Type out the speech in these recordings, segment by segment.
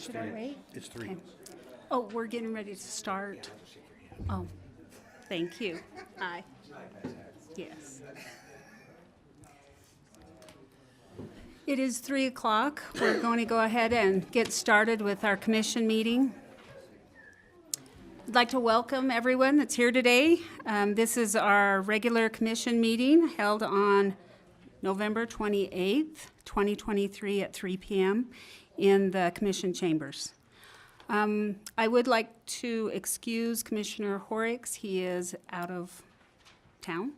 Should I wait? It's three. Okay. Oh, we're getting ready to start. Oh, thank you. Aye. Yes. It is 3 o'clock. We're going to go ahead and get started with our commission meeting. I'd like to welcome everyone that's here today. This is our regular commission meeting held on November 28th, 2023 at 3 p.m. in the commission chambers. I would like to excuse Commissioner Horrocks. He is out of town.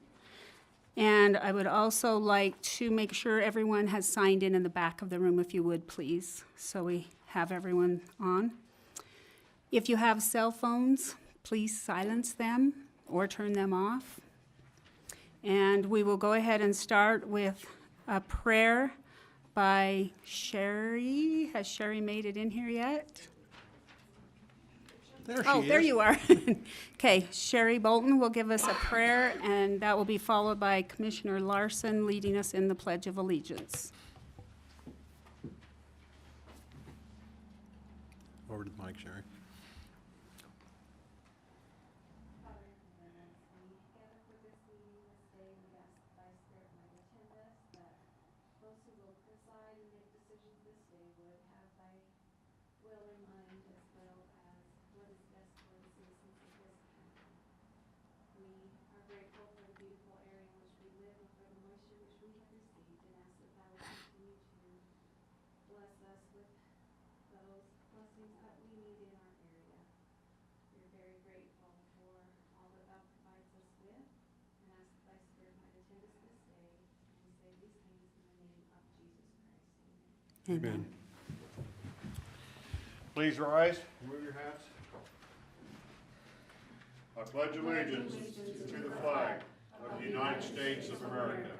And I would also like to make sure everyone has signed in the back of the room, if you would, please, so we have everyone on. If you have cell phones, please silence them or turn them off. And we will go ahead and start with a prayer by Sherry. Has Sherry made it in here yet? There she Oh, is. there you are. Okay, Sherry Bolton will give us a prayer, and that will be followed by Commissioner Larson leading us in the Pledge of Allegiance. Over to the mic, Sherry. Amen. Please rise, remove your hats. I pledge allegiance to the flag of the United States of America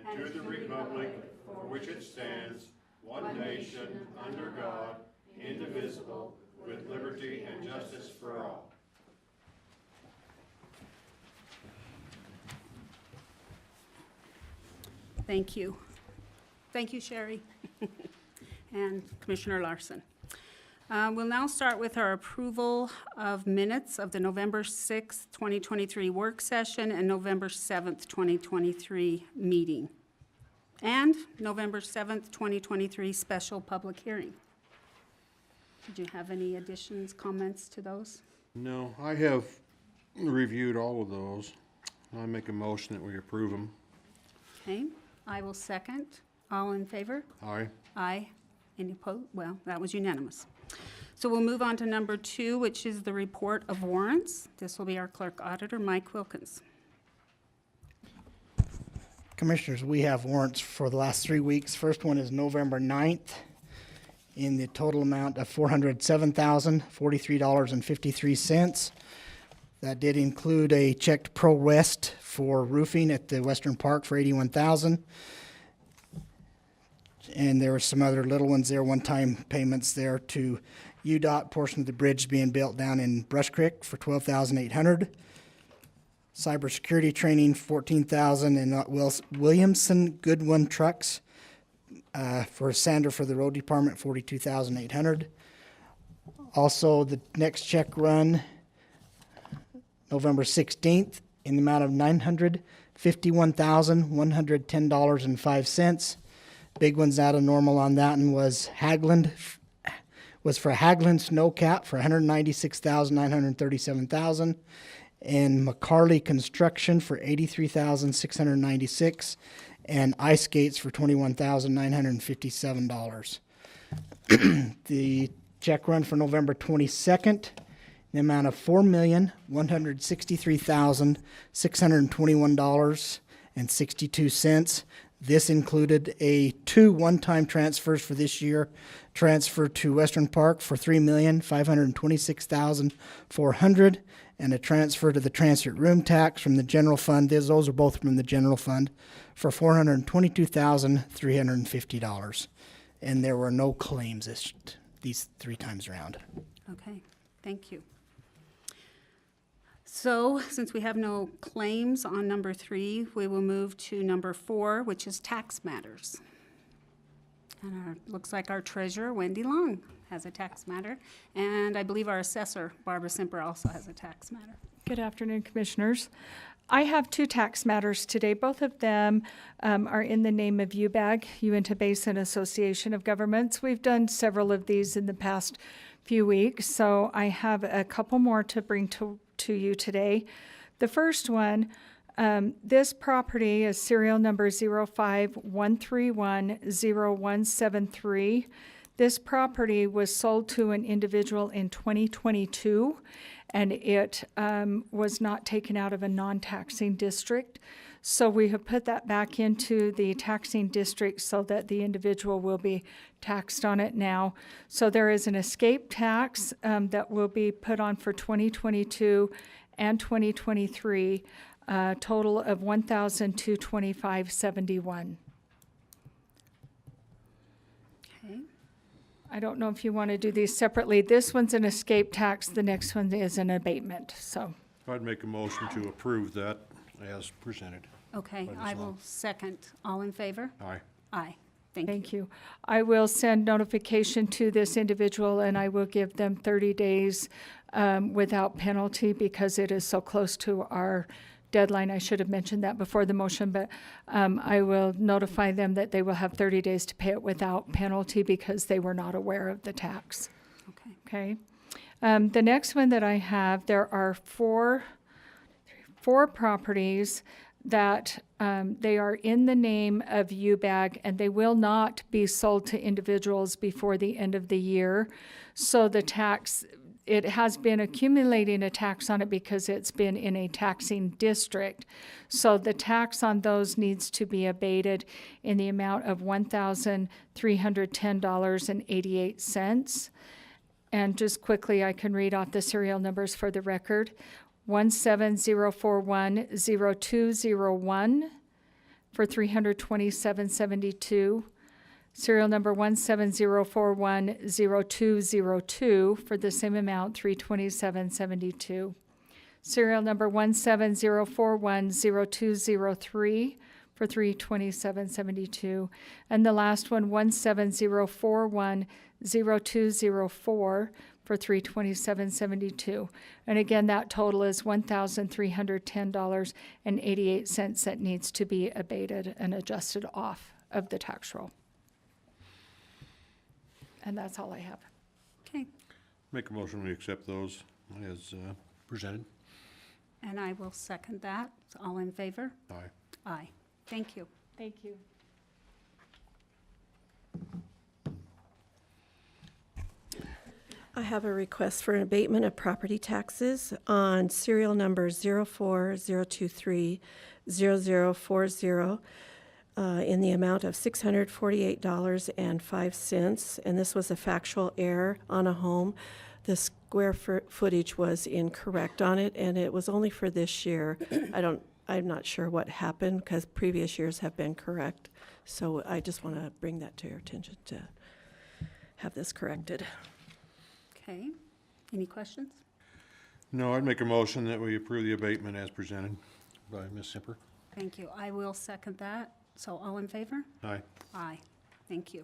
and to the republic for which it stands, one nation, under God, indivisible, with liberty and justice for all. Thank you. Thank you, Sherry. And Commissioner Larson. We'll now start with our approval of minutes of the November 6th, 2023 work session and November 7th, 2023 meeting, and November 7th, 2023 special public hearing. Did you have any additions, comments to those? No, I have reviewed all of those. I make a motion that we approve them. Okay, I will second. All in favor? Aye. Aye. Any opposed? Well, that was unanimous. So we'll move on to number 2, which is the report of warrants. This will be our Clerk-Auditor, Mike Wilkins. Commissioners, we have warrants for the last 3 weeks. First one is November 9th in the total amount of $407,043.53. That did include a check to Pro West for roofing at the Western Park for $81,000. And there were some other little ones there, one-time payments there to UDOT, portion of the bridge being built down in Brush Creek for $12,800. Cybersecurity training, $14,000, and Williamson Goodwin trucks for Sander for the road department, $42,800. Also, the next check run, November 16th, in the amount of $951,110.05. Big ones out of normal on that one was for Haglund Snow Cap for $196,937,000, and McCarley Construction for $83,696, and ice skates for $21,957. The check run for November 22nd, the amount of $4,163,621.62. This included 2 one-time transfers for this year. Transfer to Western Park for $3,526,400, and a transfer to the transient room tax from the general fund. Those are both from the general fund for $422,350. And there were no claims these 3 times around. Okay, thank you. So, since we have no claims on number 3, we will move to number 4, which is tax matters. And looks like our treasurer, Wendi Long, has a tax matter. And I believe our assessor, Barbara Simper, also has a tax matter. Good afternoon, Commissioners. I have two tax matters today. Both of them are in the name of UBAG, Uintah Basin Association of Governments. We've done several of these in the past few weeks, so I have a couple more to bring to you today. The first one, this property is serial number 0513101773. This property was sold to an individual in 2022, and it was not taken out of a non-taxing district. So we have put that back into the taxing district so that the individual will be taxed on it now. So there is an escape tax that will be put on for 2022 and 2023, total of $1,225.71. Okay. I don't know if you want to do these separately. This one's an escape tax, the next one is an abatement, so. I'd make a motion to approve that as presented. Okay, I will second. All in favor? Aye. Aye. Thank you. Thank you. I will send notification to this individual, and I will give them 30 days without penalty because it is so close to our deadline. I should have mentioned that before the motion, but I will notify them that they will have 30 days to pay it without penalty because they were not aware of the tax. Okay. Okay. The next one that I have, there are four properties that they are in the name of UBAG, and they will not be sold to individuals before the end of the year. So the tax, it has been accumulating a tax on it because it's been in a taxing district. So the tax on those needs to be abated in the amount of $1,310.88. And just quickly, I can read off the serial numbers for the record. 1704102001 for $327.72. Serial number 1704102002 for the same amount, $327.72. Serial number 1704102003 for $327.72. And the last one, 1704102004 for $327.72. And again, that total is $1,310.88 that needs to be abated and adjusted off of the tax roll. And that's all I have. Okay. Make a motion we accept those as presented. And I will second that. All in favor? Aye. Aye. Thank you. Thank you. I have a request for an abatement of property taxes on serial number 040230040 in the amount of $648.05. And this was a factual error on a home. The square footage was incorrect on it, and it was only for this year. I'm not sure what happened because previous years have been correct. So I just want to bring that to your attention to have this corrected. Okay. Any questions? No, I'd make a motion that we approve the abatement as presented by Ms. Simper. Thank you. I will second that. So all in favor? Aye. Aye. Thank you.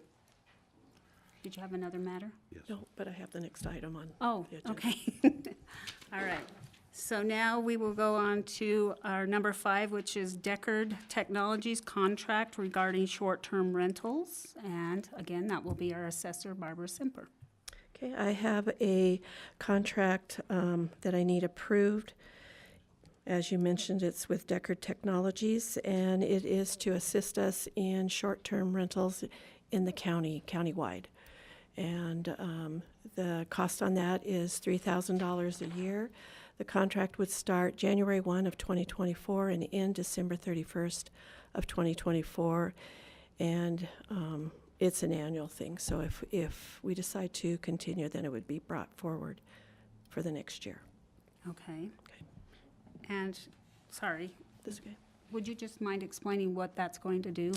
Did you have another matter? Yes. No, but I have the next item on. Oh, the agenda. okay. All right. So now we will go on to our number 5, which is DECKARD Technologies Contract regarding short-term rentals. And again, that will be our assessor, Barbara Simper. Okay, I have a contract that I need approved. As you mentioned, it's with DECKARD Technologies, and it is to assist us in short-term rentals in the county, countywide. And the cost on that is $3,000 a year. The contract would start January 1 of 2024 and end December 31st of 2024. And it's an annual thing, so if we decide to continue, then it would be brought forward for the next year. Okay. And, sorry, This okay? would you just mind explaining what that's going to do?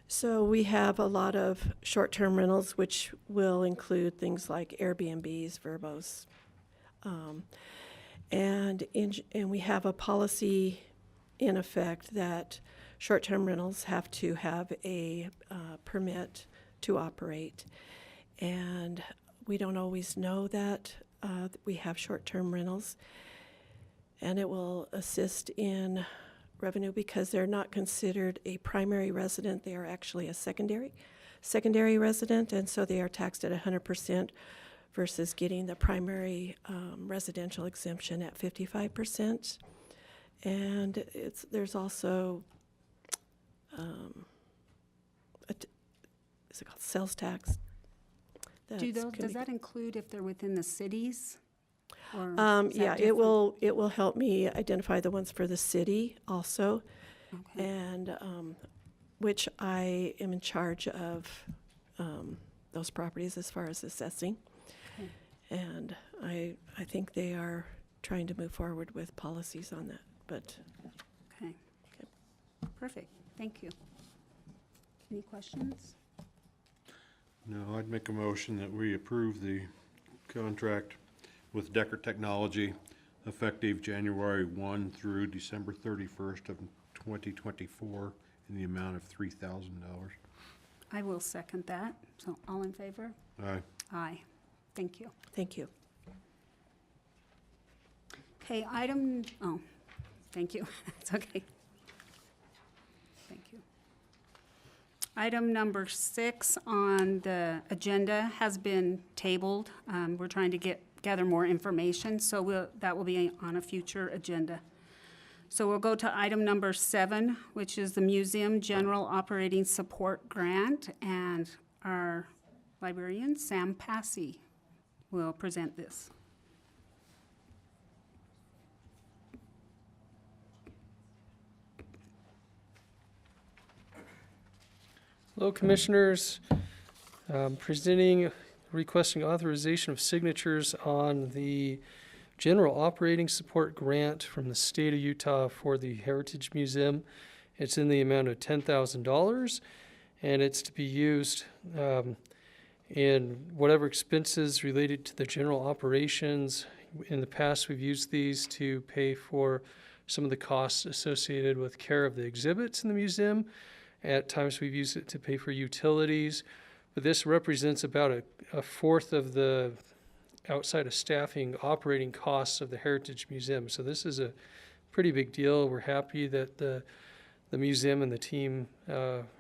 So we have a lot of short-term rentals, which will include things like Airbnbs, Verbos, and we have a policy in effect that short-term rentals have to have a permit to operate. And we don't always know that we have short-term rentals. And it will assist in revenue because they're not considered a primary resident. They are actually a secondary resident, and so they are taxed at 100% versus getting the primary residential exemption at 55%. And there's also is it called sales tax? Does that include if they're within the cities? Or is Yeah, that it different? will help me identify the ones for the city also, Okay. and which I am in charge of those properties as far as assessing. Okay. And I think they are trying to move forward with policies on that, but Okay. Perfect. Thank you. Any questions? No, I'd make a motion that we approve the contract with DECKARD Technology effective January 1 through December 31st of 2024 in the amount of $3,000. I will second that. So all in favor? Aye. Aye. Thank you. thank you. Okay, thank you. It's okay. Thank you. Item number 6 on the agenda has been tabled. We're trying to gather more information, so that will be on a future agenda. So we'll go to item number 7, which is the Museum General Operating Support Grant, and our librarian, Sam Passey, will present this. Hello, Commissioners. Requesting authorization of signatures on the General Operating Support Grant from the state of Utah for the Heritage Museum. It's in the amount of $10,000, and it's to be used in whatever expenses related to the general operations. In the past, we've used these to pay for some of the costs associated with care of the exhibits in the museum. At times, we've used it to pay for utilities, but this represents about a fourth of the outside of staffing operating costs of the Heritage Museum. So this is a pretty big deal. We're happy that the museum and the team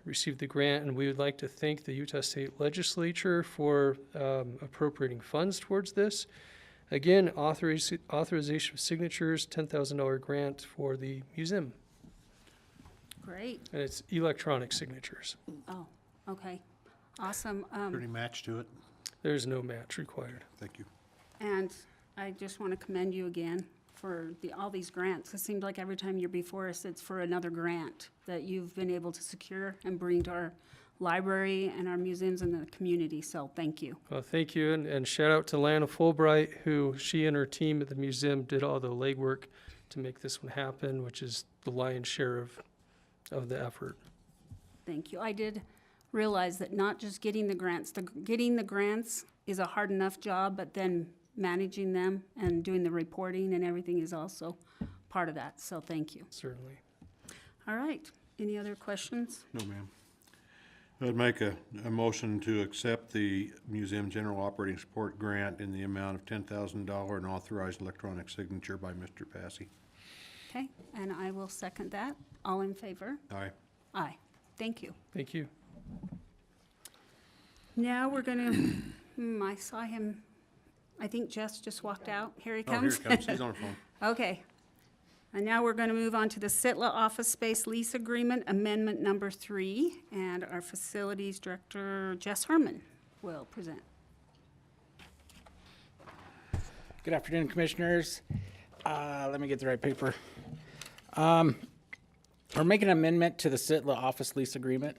received the grant, and we would like to thank the Utah State Legislature for appropriating funds towards this. Again, authorization of signatures, $10,000 grant for the museum. Great. And it's electronic signatures. Oh, okay. Awesome. Is there any match to it? There's no match required. Thank you. And I just want to commend you again for all these grants. It seems like every time you're before us, it's for another grant that you've been able to secure and bring to our library and our museums and the community. So thank you. Well, thank you, and shout out to Lana Fulbright, who she and her team at the museum did all the legwork to make this one happen, which is the lion's share of the effort. Thank you. I did realize that not just getting the grants, getting the grants is a hard enough job, but then managing them and doing the reporting and everything is also part of that. So thank you. Certainly. All right. Any other questions? No, ma'am. I'd make a motion to accept the Museum General Operating Support Grant in the amount of $10,000 and authorize electronic signature by Mr. Passey. Okay, and I will second that. All in favor? Aye. Aye. Thank you. Thank you. Now we're gonna, I saw him, I think Jess just walked out. Here he Oh, here comes. it comes. He's on the phone. Okay. And now we're gonna move on to the SITLA Office Space Lease Agreement Amendment Number 3, and our Facilities Director, Jess Hermann, will present. Good afternoon, Commissioners. Let me get the right paper. We're making an amendment to the SITLA office lease agreement.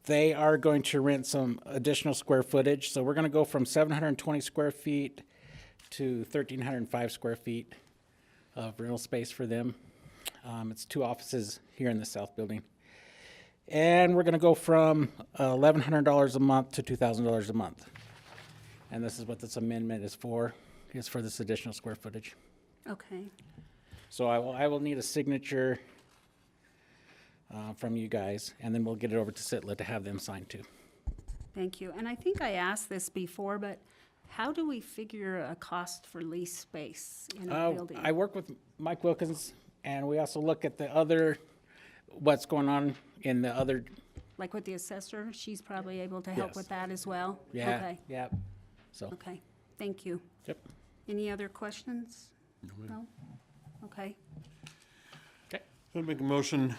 They are going to rent some additional square footage, so we're going to go from 720 square feet to 1,305 square feet of rental space for them. It's 2 offices here in the south building. And we're going to go from $1,100 a month to $2,000 a month. And this is what this amendment is for this additional square footage. Okay, So I will need a signature from you guys, and then we'll get it over to SITLA to have them sign too. Thank you. And I think I asked this before, but how do we figure a cost for lease space in a building? I work with Mike Wilkins, and we also look at the other, what's going on in the other, Like with the assessor, she's probably able to help Yes. with that as well? yeah, Okay, yeah. So, okay, thank you. yep. Any other questions? No? Okay, Okay. I'd make a motion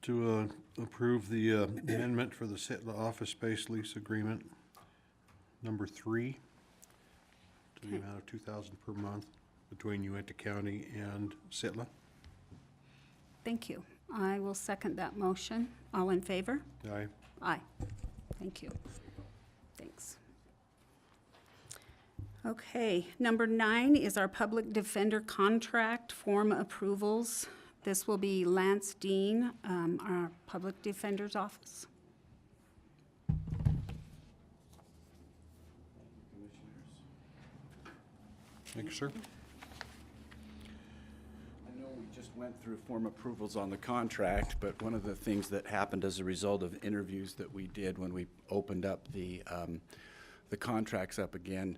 to approve the amendment for the SITLA office space lease agreement, number 3, to the Okay. amount of $2,000 per month between Uintah County and SITLA. thank you. I will second that motion. All in favor? Aye. Aye. Thank you. Thanks. Okay, number 9 is our public defender contract form approvals. This will be Lance Dean, our public defender's office. Thank you, sir. I know we just went through form approvals on the contract, but one of the things that happened as a result of interviews that we did when we opened up the contracts up again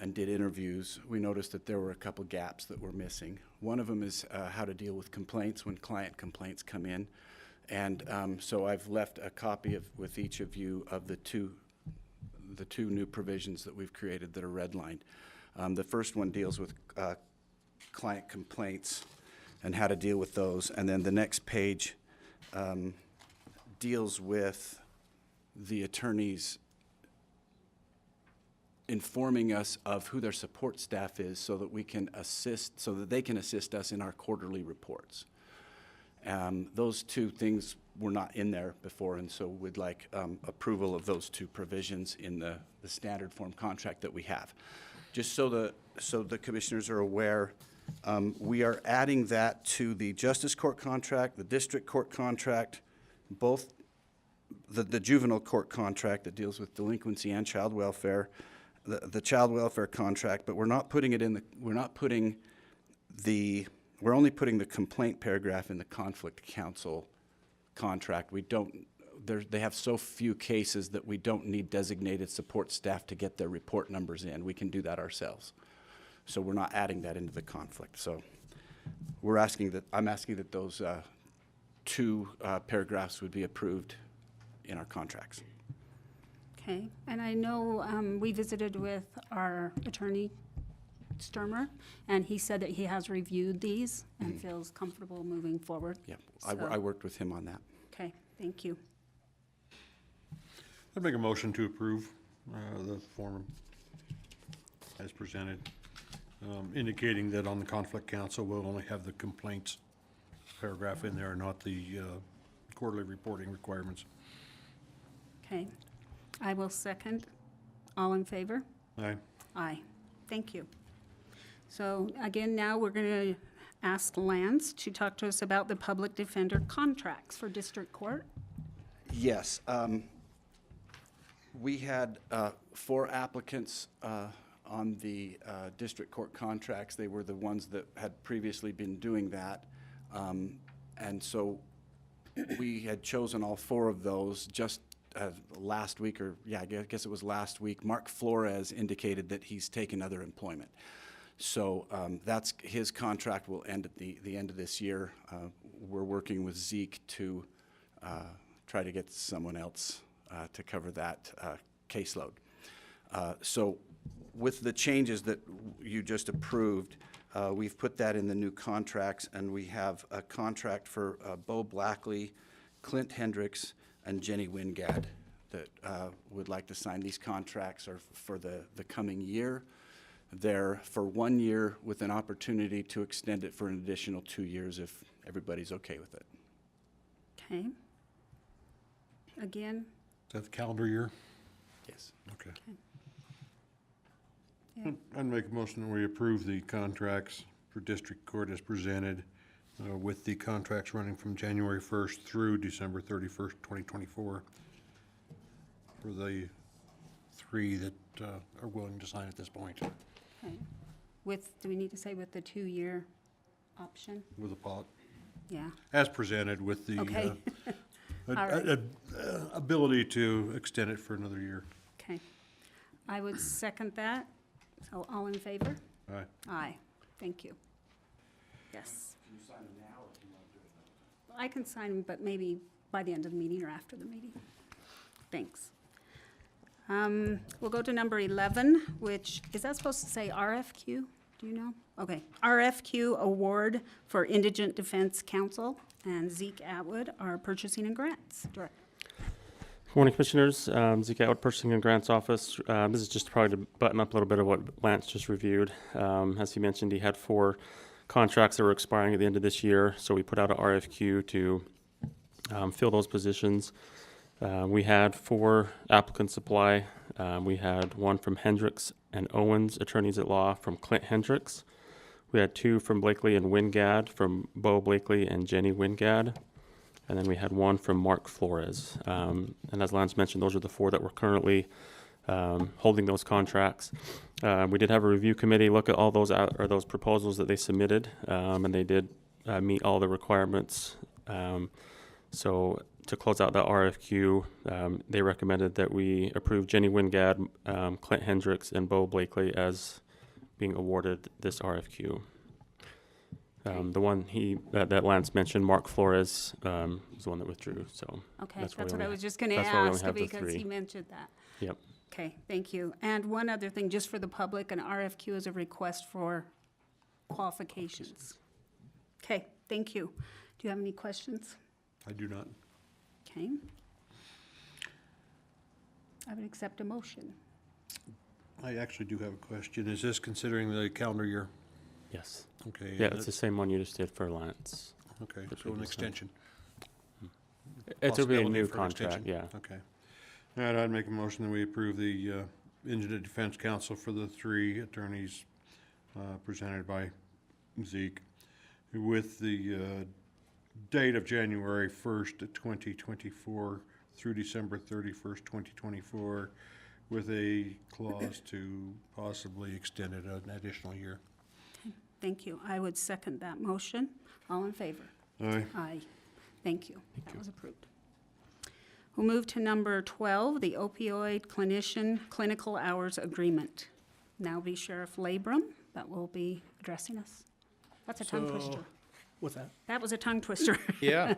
and did interviews, we noticed that there were a couple gaps that were missing. One of them is how to deal with complaints when client complaints come in. And so I've left a copy with each of you of the two new provisions that we've created that are redlined. The first one deals with client complaints and how to deal with those. And then the next page deals with the attorneys informing us of who their support staff is so that we can assist, so that they can assist us in our quarterly reports. Those two things were not in there before, and so we'd like approval of those two provisions in the standard form contract that we have. Just so the commissioners are aware, we are adding that to the justice court contract, the district court contract, both the juvenile court contract that deals with delinquency and child welfare, the child welfare contract, but we're not putting it in the, we're only putting the complaint paragraph in the conflict counsel contract. We don't, they have so few cases that we don't need designated support staff to get their report numbers in. We can do that ourselves. So we're not adding that into the conflict. So we're asking that, I'm asking that those two paragraphs would be approved in our contracts. Okay, and I know we visited with our attorney, Sturmer, and he said that he has reviewed these and feels comfortable moving forward. Yeah, So- I worked with him on that. Okay, thank you. I'd make a motion to approve the form as presented, indicating that on the conflict council, we'll only have the complaints paragraph in there, not the quarterly reporting requirements. Okay, I will second. All in favor? Aye. Aye. Thank you. So again, now we're going to ask Lance to talk to us about the public defender contracts for district court. Yes. We had 4 applicants on the district court contracts. They were the ones that had previously been doing that. And so we had chosen all 4 of those just last week, or yeah, I guess it was last week. Mark Flores indicated that he's taken other employment. So that's, his contract will end at the end of this year. We're working with Zeke to try to get someone else to cover that caseload. So with the changes that you just approved, we've put that in the new contracts, and we have a contract for Bo Blackley, Clint Hendricks, and Jenny Wingad that would like to sign. These contracts are for the coming year. They're for 1 year with an opportunity to extend it for an additional 2 years if everybody's okay with it. Okay. Again, Is that the calendar year? Yes. Okay. yeah. I'd make a motion that we approve the contracts for district court as presented, with the contracts running from January 1st through December 31st, 2024, for the 3 that are willing to sign at this point, Okay. With, do we need to say with the 2-year option? with a pot, Yeah, as presented with the okay. right. ability to extend it for another year. Okay. I would second that. So all in favor? Aye. Aye. Thank you. Yes. Can you sign them now or do you want to do it now? I can sign them, but maybe by the end of the meeting or after the meeting. Thanks. We'll go to number 11, which, is that supposed to say RFQ? Do you know? Okay. RFQ Award for Indigent Defense Council, and Zeke Atwood, our Purchasing and Grants Director. Good morning, Commissioners. Zeke Atwood, Purchasing and Grants Office. This is just probably to button up a little bit of what Lance just reviewed. As he mentioned, he had 4 contracts that were expiring at the end of this year, so we put out an RFQ to fill those positions. We had 4 applicants apply. We had 1 from Hendricks and Owens, attorneys at law from Clint Hendricks. We had 2 from Blakely and Wingad, from Bo Blakely and Jenny Wingad. And then we had 1 from Mark Flores. And as Lance mentioned, those are the 4 that were currently holding those contracts. We did have a review committee look at all those those proposals that they submitted, and they did meet all the requirements. So to close out the RFQ, they recommended that we approve Jenny Wingad, Clint Hendricks, and Bo Blakely as being awarded this RFQ. The one that Lance mentioned, Mark Flores, is the one that withdrew. So Okay, that's that's why what we I only was just going to that's why we only ask have the because 3. he mentioned that. Yep. Okay, thank you. And one other thing, just for the public, an RFQ is a request for qualifications. Okay, thank you. Do you have any questions? I do not. Okay. I would accept a motion. I actually do have a question. Is this considering the calendar year? Yes. Okay. Yeah, it's the same one you just did for Lance. Okay, the so an previous one. extension. It's a really Possibility new for an contract, extension. yeah. Okay. All right, I'd make a motion that we approve the Indigent Defense Council for the 3 attorneys presented by Zeke with the date of January 1st, 2024 through December 31st, 2024, with a clause to possibly extend it an additional year. Thank you. I would second that motion. All in favor? Aye. Aye. Thank you. That was approved. We'll move to number 12, the opioid clinician clinical hours agreement. Now be Sheriff Labrum that will be addressing us. That's a tongue twister. What's that? That was a tongue twister. Yeah.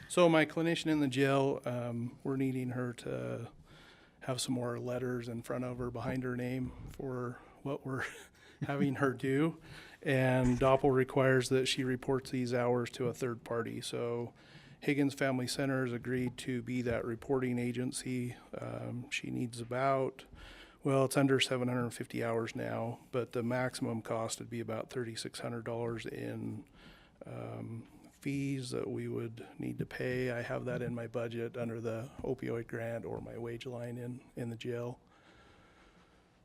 So my clinician in the jail, we're needing her to have some more letters in front of her, behind her name for what we're having her do. And DOPL requires that she reports these hours to a third party. So Higgins Family Center has agreed to be that reporting agency. She needs about, well, it's under 750 hours now, but the maximum cost would be about $3,600 in fees that we would need to pay. I have that in my budget under the opioid grant or my wage line in the jail.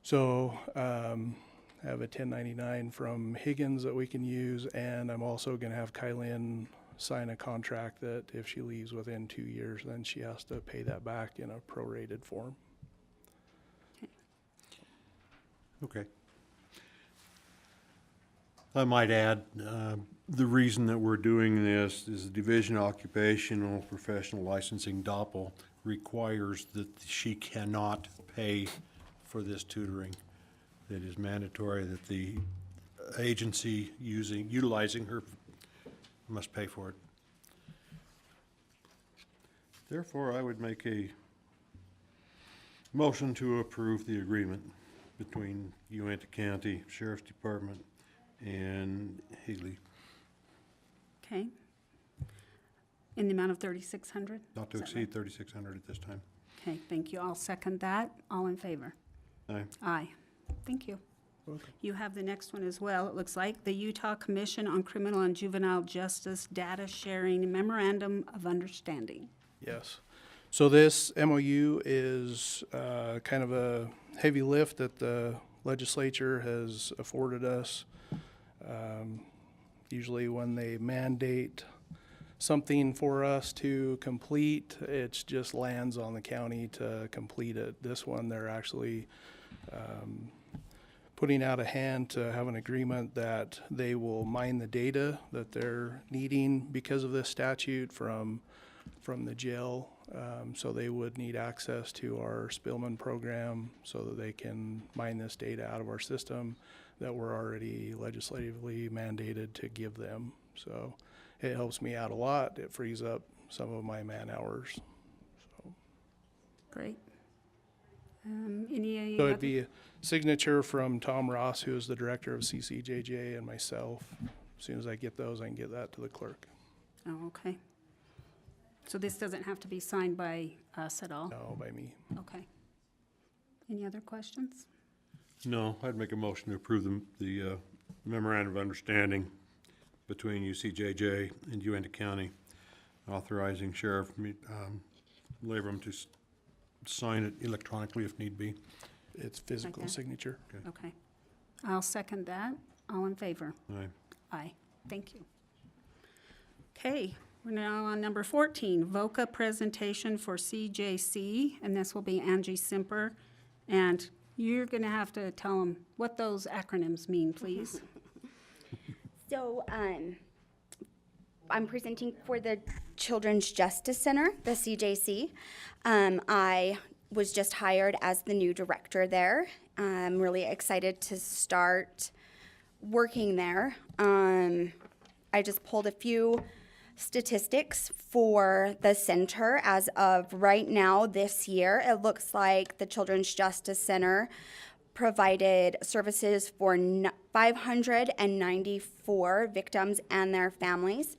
So I have a 1099 from Higgins that we can use, and I'm also going to have Kylan sign a contract that if she leaves within 2 years, then she has to pay that back in a prorated form. Okay. I might add, the reason that we're doing this is the Division of Occupational Professional Licensing, DOPL, requires that she cannot pay for this tutoring. It is mandatory that the agency utilizing her must pay for it. Therefore, I would make a motion to approve the agreement between Uintah County Sheriff's Department and Higley, Okay. In the amount of $3,600? not to exceed $3,600 at this time. Okay, thank you. I'll second that. All in favor? Aye. Aye. Thank you. You have the next one as well, it looks like. The Utah Commission on Criminal and Juvenile Justice Data Sharing Memorandum of Understanding. Yes. So this MOU is kind of a heavy lift that the legislature has afforded us. Usually when they mandate something for us to complete, it just lands on the county to complete it. This one, they're actually putting out a hand to have an agreement that they will mine the data that they're needing because of this statute from from the jail. So they would need access to our Spillman program so that they can mine this data out of our system that we're already legislatively mandated to give them. So it helps me out a lot. It frees up some of my man hours. So Great. Any So other? it'd be a signature from Tom Ross, who is the director of CCJJ, and myself. As soon as I get those, I can get that to the clerk. Oh, okay. So this doesn't have to be signed by us at all? No, by me. Okay. Any other questions? No, I'd make a motion to approve the memorandum of understanding between UCJJ and Uintah County, authorizing Sheriff Labram to sign it electronically if need be. It's physical that? signature. Okay. I'll second that. All in favor? Aye. Aye. Thank you. Okay, we're now on number 14, VOCA presentation for CJC, and this will be Angie Simper. And you're going to have to tell them what those acronyms mean, please. So, I'm presenting for the Children's Justice Center, the CJC. I was just hired as the new director there. I'm really excited to start working there. I just pulled a few statistics for the center as of right now this year. It looks like the Children's Justice Center provided services for 594 victims and their families.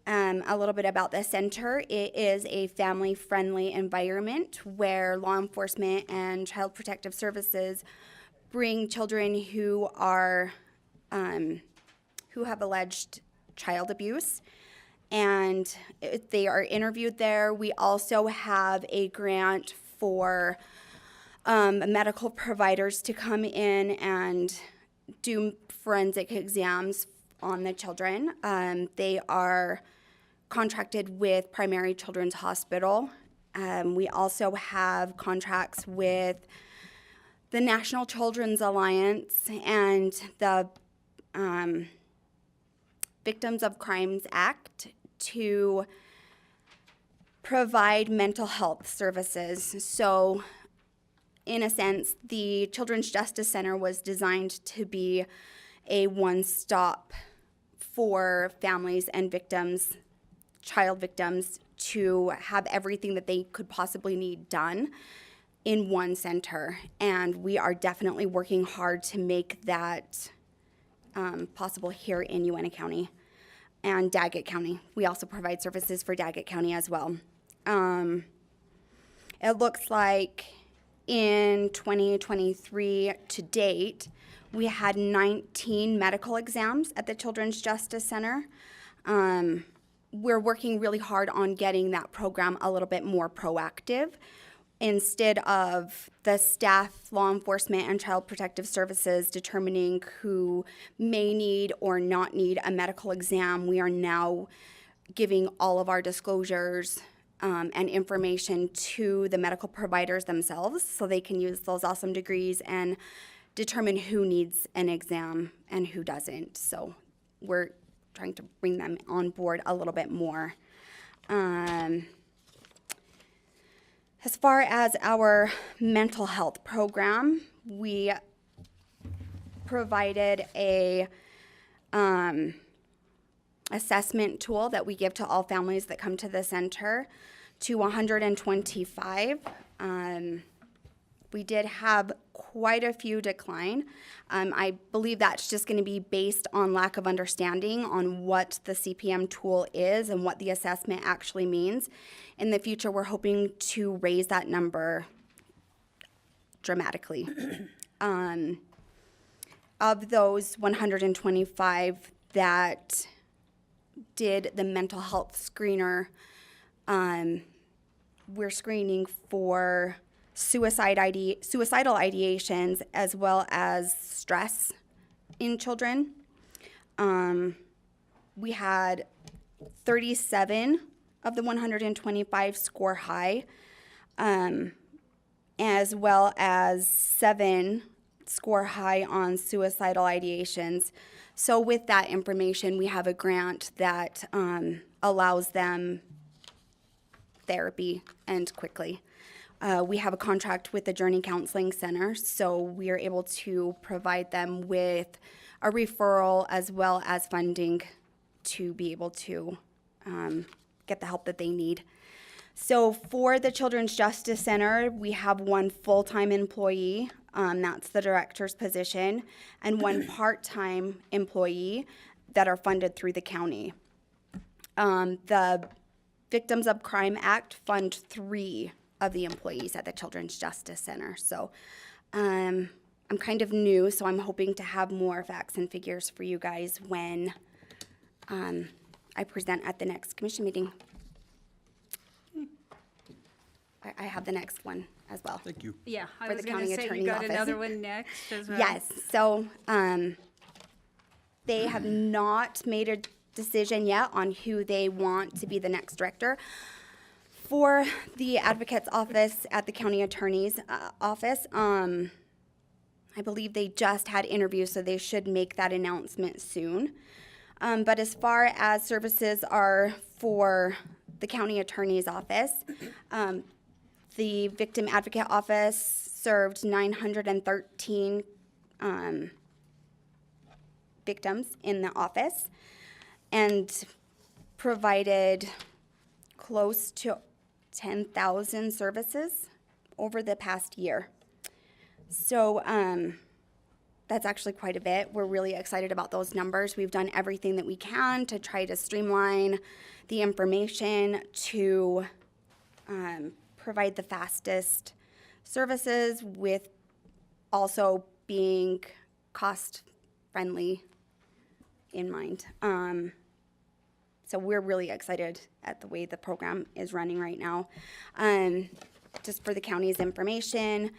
A little bit about the center. It is a family-friendly environment where law enforcement and child protective services bring children who are who have alleged child abuse, and they are interviewed there. We also have a grant for medical providers to come in and do forensic exams on the children. They are contracted with Primary Children's Hospital. We also have contracts with the National Children's Alliance and the Victims of Crimes Act to provide mental health services. So, in a sense, the Children's Justice Center was designed to be a one-stop for families and victims, child victims, to have everything that they could possibly need done in one center. And we are definitely working hard to make that possible here in Uintah County and Daggett County. We also provide services for Daggett County as well. It looks like in 2023 to date, we had 19 medical exams at the Children's Justice Center. We're working really hard on getting that program a little bit more proactive. Instead of the staff, law enforcement, and child protective services determining who may need or not need a medical exam, we are now giving all of our disclosures and information to the medical providers themselves so they can use those awesome degrees and determine who needs an exam and who doesn't. So we're trying to bring them on board a little bit more. As far as our mental health program, we provided a assessment tool that we give to all families that come to the center to 125. We did have quite a few decline. I believe that's just going to be based on lack of understanding on what the CPM tool is and what the assessment actually means. In the future, we're hoping to raise that number dramatically. Of those 125 that did the mental health screener, we're screening for suicidal ideations as well as stress in children. We had 37 of the 125 score high, as well as 7 score high on suicidal ideations. So with that information, we have a grant that allows them therapy and quickly. We have a contract with the Journey Counseling Center, so we are able to provide them with a referral as well as funding to be able to get the help that they need. So for the Children's Justice Center, we have one full-time employee, that's the director's position, and one part-time employee that are funded through the county. The Victims of Crime Act fund 3 of the employees at the Children's Justice Center. So I'm kind of new, so I'm hoping to have more facts and figures for you guys when I present at the next commission meeting. I have the next one as well. Thank you. Yeah, I For was the going to county say you attorney's got office. another one next as well. Yes, so they have not made a decision yet on who they want to be the next director. For the advocate's office at the county attorney's office, I believe they just had interviews, so they should make that announcement soon. But as far as services are for the county attorney's office, the victim advocate office served 913 victims in the office and provided close to 10,000 services over the past year. So that's actually quite a bit. We're really excited about those numbers. We've done everything that we can to try to streamline the information to provide the fastest services with also being cost-friendly in mind. So we're really excited at the way the program is running right now. Just for the county's information,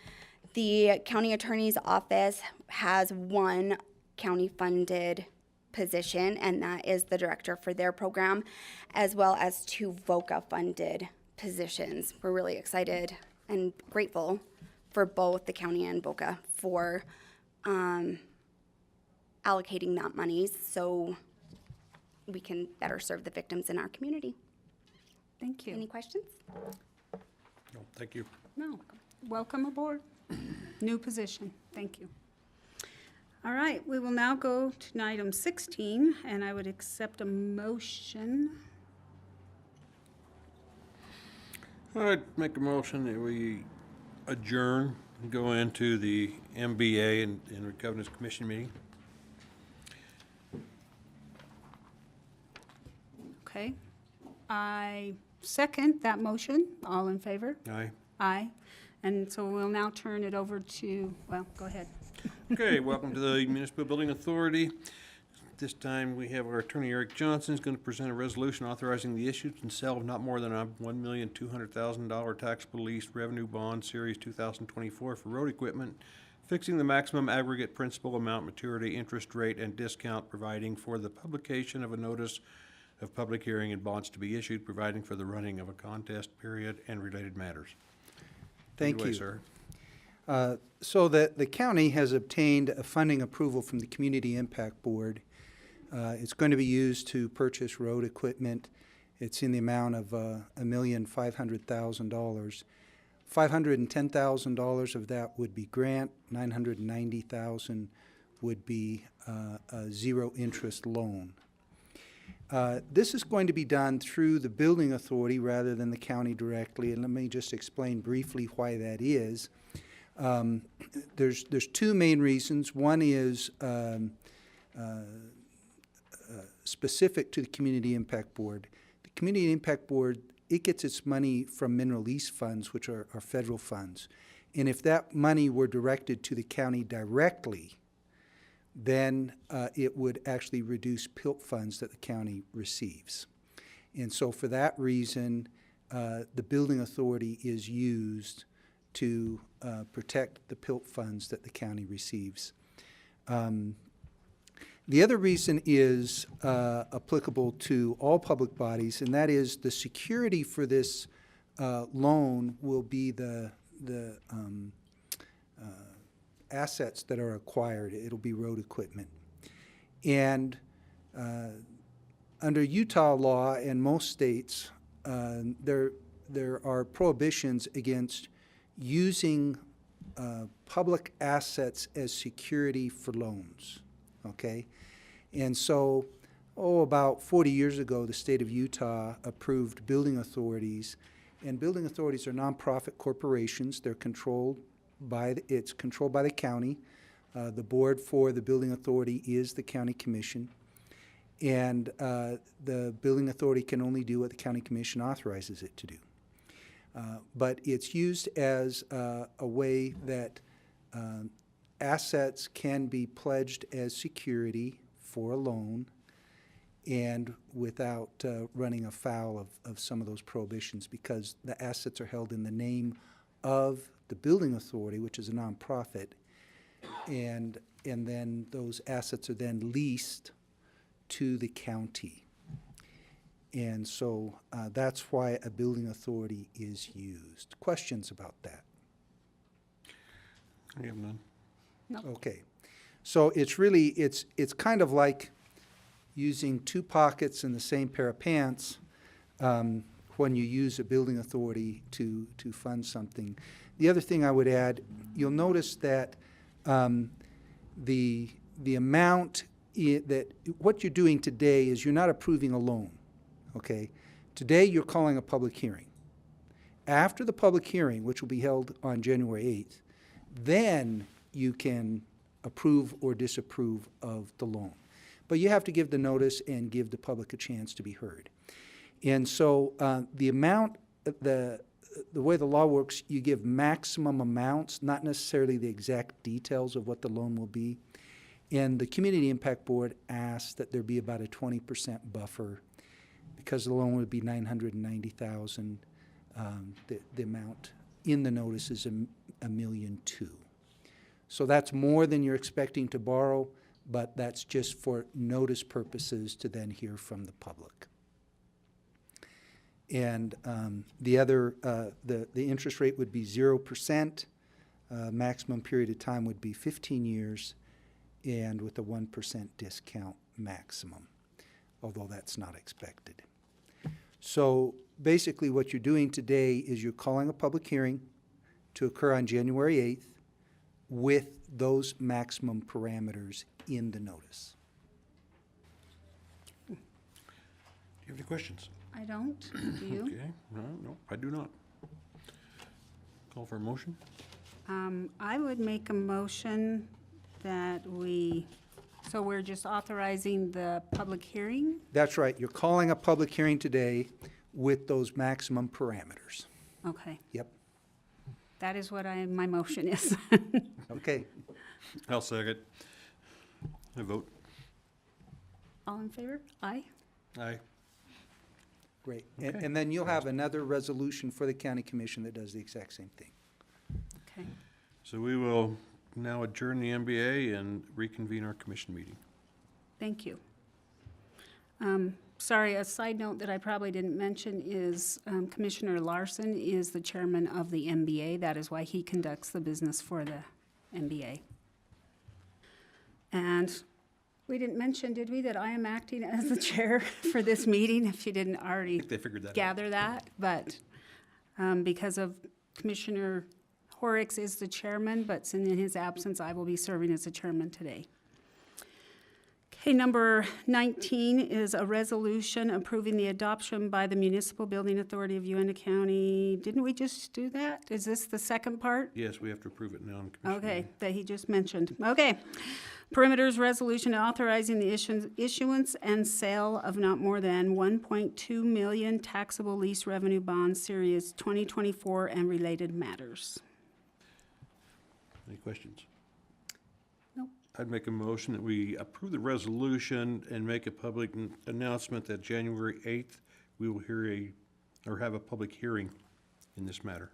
the county attorney's office has one county-funded position, and that is the director for their program, as well as 2 VOCA-funded positions. We're really excited and grateful for both the county and VOCA for allocating that money so we can better serve the victims in our community. Thank you. Any questions? No, thank you. No, welcome aboard. New position, thank you. All right, we will now go to item 16, and I would accept a motion. I'd make a motion that we adjourn and go into the MBA and Governance Commission meeting. Okay, I second that motion. All in favor? Aye. Aye. And so we'll now turn it over to, well, go ahead. Okay, welcome to the Municipal Building Authority. This time, we have our attorney, Eric Johnson, is going to present a resolution authorizing the issuance and sale of not more than a $1,200,000 taxable lease revenue bond, Series 2024 for road equipment, fixing the maximum aggregate principal amount, maturity, interest rate, and discount, providing for the publication of a notice of public hearing and bonds to be issued, providing for the running of a contest period, and related matters. Thank Take it away, you. sir. So that the county has obtained a funding approval from the Community Impact Board. It's going to be used to purchase road equipment. It's in the amount of $1,500,000. $510,000 of that would be grant. $990,000 would be a zero-interest loan. This is going to be done through the building authority rather than the county directly, and let me just explain briefly why that is. There's 2 main reasons. One is specific to the Community Impact Board. The Community Impact Board, it gets its money from mineral lease funds, which are federal funds. And if that money were directed to the county directly, then it would actually reduce PILT funds that the county receives. And so for that reason, the building authority is used to protect the PILT funds that the county receives. The other reason is applicable to all public bodies, and that is the security for this loan will be the assets that are acquired. It'll be road equipment. And under Utah law and most states, there there are prohibitions against using public assets as security for loans, okay? And so, about 40 years ago, the state of Utah approved building authorities, and building authorities are nonprofit corporations. They're controlled by, it's controlled by the county. The board for the building authority is the county commission. And the building authority can only do what the county commission authorizes it to do. But it's used as a way that assets can be pledged as security for a loan and without running afoul of some of those prohibitions, because the assets are held in the name of the building authority, which is a nonprofit, and then those assets are then leased to the county. And so that's why a building authority is used. Questions about that? I have none. Okay. So it's really, it's kind of like using two pockets in the same pair of pants when you use a building authority to fund something. The other thing I would add, you'll notice that the amount that what you're doing today is you're not approving a loan, okay? Today you're calling a public hearing. After the public hearing, which will be held on January 8th, then you can approve or disapprove of the loan. But you have to give the notice and give the public a chance to be heard. And so the amount, the way the law works, you give maximum amounts, not necessarily the exact details of what the loan will be. And the Community Impact Board asked that there be about a 20% buffer because the loan would be $990,000. The amount in the notice is $1.2 million. So that's more than you're expecting to borrow, but that's just for notice purposes to then hear from the public. And the other, the interest rate would be 0%. Maximum period of time would be 15 years, and with a 1% discount maximum, although that's not expected. So basically what you're doing today is you're calling a public hearing to occur on January 8th with those maximum parameters in the notice. Do you have any questions? I don't. Do you? Okay, no, I do not. Call for a motion? I would make a motion that so we're just authorizing the public hearing? That's right. You're calling a public hearing today with those maximum parameters. Okay. Yep. That is what my motion is. Okay. I'll second. I vote. All in favor? Aye. Aye. Great. Okay. And then you'll have another resolution for the county commission that does the exact same thing. Okay. So we will now adjourn the MBA and reconvene our commission meeting. Thank you. Sorry, a side note that I probably didn't mention is Commissioner Larson is the chairman of the MBA. That is why he conducts the business for the MBA. And we didn't mention, did we, that I am acting as the chair for this meeting, if you didn't already They figured that gather that. But because of Commissioner Horrocks is the chairman, but in his absence, I will be serving as the chairman today. Okay, number 19 is a resolution approving the adoption by the Municipal Building Authority of Uintah County. Didn't we just do that? Is this the second part? Yes, we have to approve it now in commission Okay, meeting. that he just mentioned. Okay. Perimeters resolution authorizing the issuance and sale of not more than 1.2 million taxable lease revenue bonds, Series 2024, and related matters. Any questions? Nope. I'd make a motion that we approve the resolution and make a public announcement that January 8th, we will have a public hearing in this matter.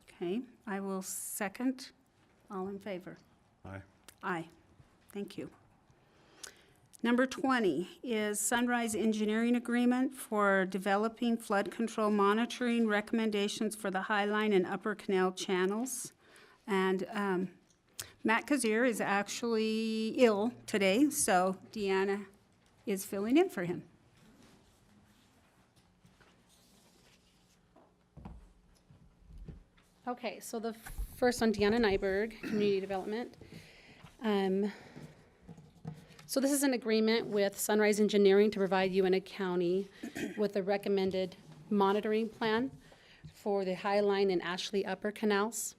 Okay, I will second. All in favor? Aye. Aye. Thank you. Number 20 is Sunrise Engineering Agreement for developing flood control monitoring recommendations for the High Line and Upper Canal channels. And Matt Kazir is actually ill today, so Deanna is filling in for him. Okay, so the first one, Deanna Nyberg, Community Development. So this is an agreement with Sunrise Engineering to provide Uintah County with a recommended monitoring plan for the High Line and Ashley Upper Canals.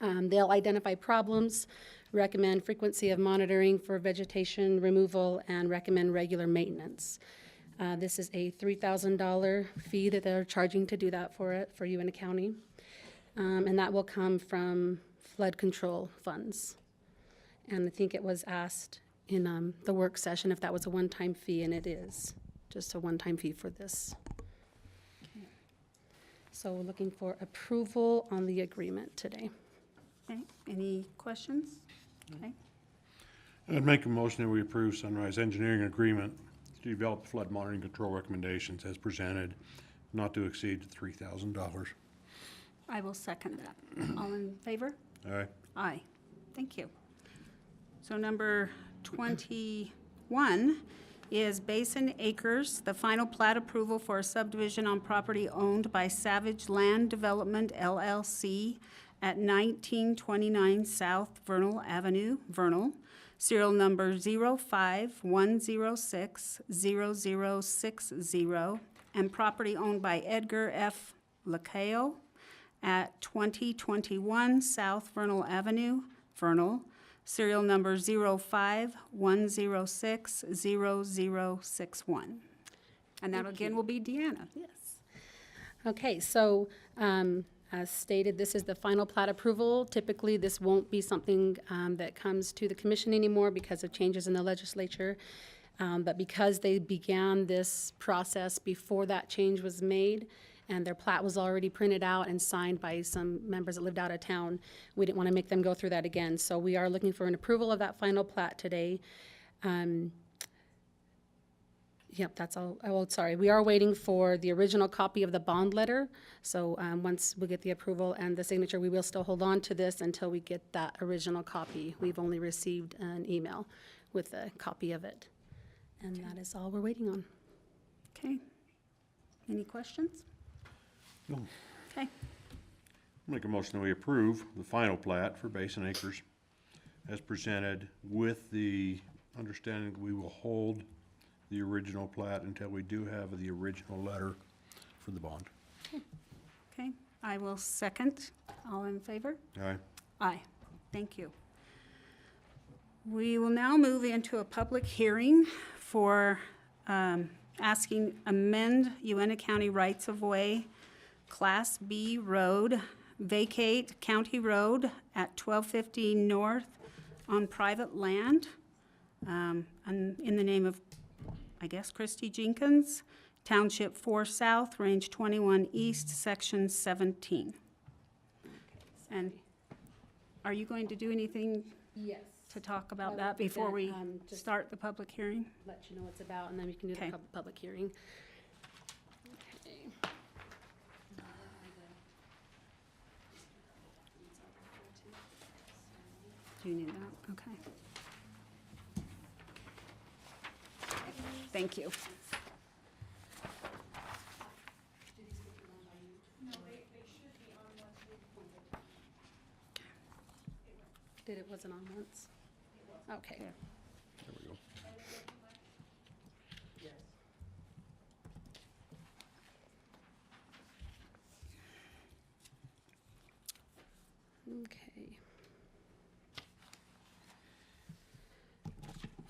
They'll identify problems, recommend frequency of monitoring for vegetation removal, and recommend regular maintenance. This is a $3,000 fee that they're charging to do that for Uintah County. And that will come from flood control funds. And I think it was asked in the work session if that was a one-time fee, and it is just a one-time fee for this. So we're looking for approval on the agreement today. Okay, any questions? Okay, I'd make a motion that we approve Sunrise Engineering Agreement to develop flood monitoring control recommendations as presented, not to exceed $3,000. I will second that. All in favor? Aye. Aye. Thank you. So number 21 is Basin Acres, the final plat approval for a subdivision on property owned by Savage Land Development LLC at 1929 South Vernal Avenue, Vernal, serial number 0510600060, and property owned by Edgar F. Lacayo at 2021 South Vernal Avenue, Vernal, serial number 0510600061. And that again will be Deanna. Yes. Okay, so as stated, this is the final plat approval. Typically, this won't be something that comes to the commission anymore because of changes in the legislature. But because they began this process before that change was made, and their plat was already printed out and signed by some members that lived out of town, we didn't want to make them go through that again. So we are looking for an approval of that final plat today. Yep, that's all. Oh, sorry. We are waiting for the original copy of the bond letter. So once we get the approval and the signature, we will still hold on to this until we get that original copy. We've only received an email with a copy of it. And that is all we're waiting on. Okay. Any questions? No. Okay. Make a motion that we approve the final plat for Basin Acres as presented, with the understanding that we will hold the original plat until we do have the original letter for the bond. Okay. I will second. All in favor? Aye. Aye. Thank you. We will now move into a public hearing for asking amend Uintah County rights-of-way Class B road, vacate county road at 1250 North on private land, and in the name of, I guess, Christy Jenkins, Township 4 South, Range 21 East, Section 17. And are you going to do anything Yes. to talk about I that will before we present, just start the public hearing? let you know what it's about, and then we can do Okay. the public hearing. Okay. Do you need that? Okay. Thank you. Did it, wasn't on once? Okay. There we go. Okay.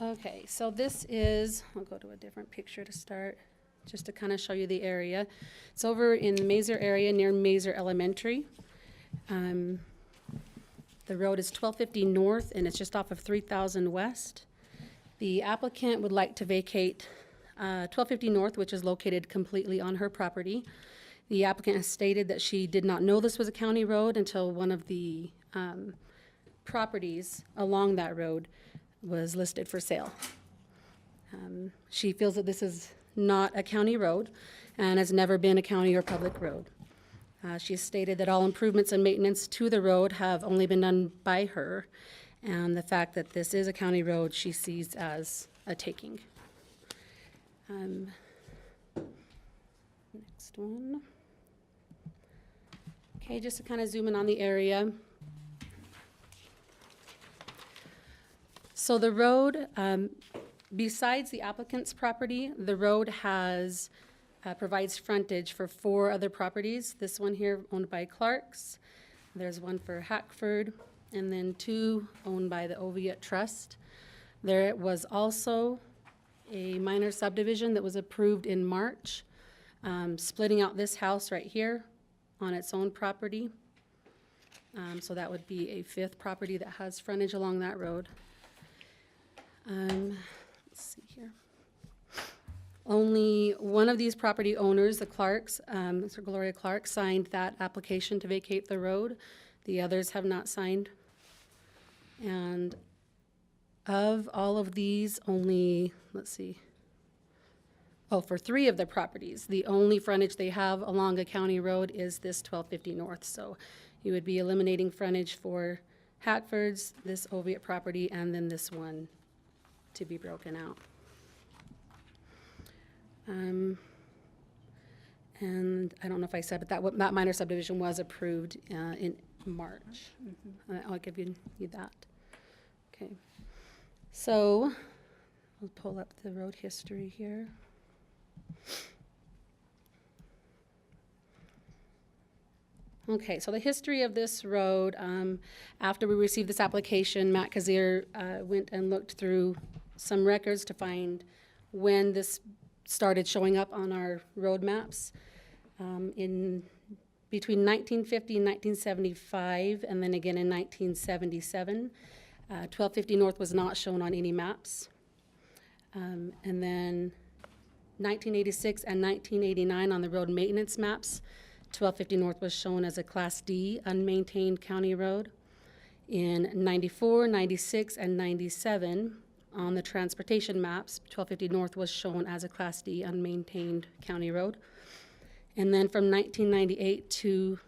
Okay, so this is, I'll go to a different picture to start, just to kind of show you the area. It's over in the Mazer area near Mazer Elementary. The road is 1250 North, and it's just off of 3000 West. The applicant would like to vacate 1250 North, which is located completely on her property. The applicant has stated that she did not know this was a county road until one of the properties along that road was listed for sale. She feels that this is not a county road and has never been a county or public road. She has stated that all improvements and maintenance to the road have only been done by her, and the fact that this is a county road she sees as a taking. Next one. Okay, just to kind of zoom in on the area. So the road, besides the applicant's property, the road has, provides frontage for 4 other properties. This one here owned by Clark's, there's one for Hackford, and then 2 owned by the Oviatt Trust. There was also a minor subdivision that was approved in March, splitting out this house right here on its own property. So that would be a 5th property that has frontage along that road. Let's see here. Only one of these property owners, the Clarks, Mr. Gloria Clark, signed that application to vacate the road. The others have not signed. And of all of these, only, let's see, for 3 of the properties, the only frontage they have along a county road is this 1250 North. So you would be eliminating frontage for Hackford's, this Oviatt property, and then this one to be broken out. And I don't know if I said, but that minor subdivision was approved in March. I'll give you that. Okay. So we'll pull up the road history here. Okay, so the history of this road, after we received this application, Matt Kazir went and looked through some records to find when this started showing up on our road maps. In between 1950 and 1975, and then again in 1977. 1250 North was not shown on any maps. And then 1986 and 1989 on the road maintenance maps, 1250 North was shown as a Class D unmaintained county road. In 94, 96, and 97 on the transportation maps, 1250 North was shown as a Class D unmaintained county road. And then from 1998 to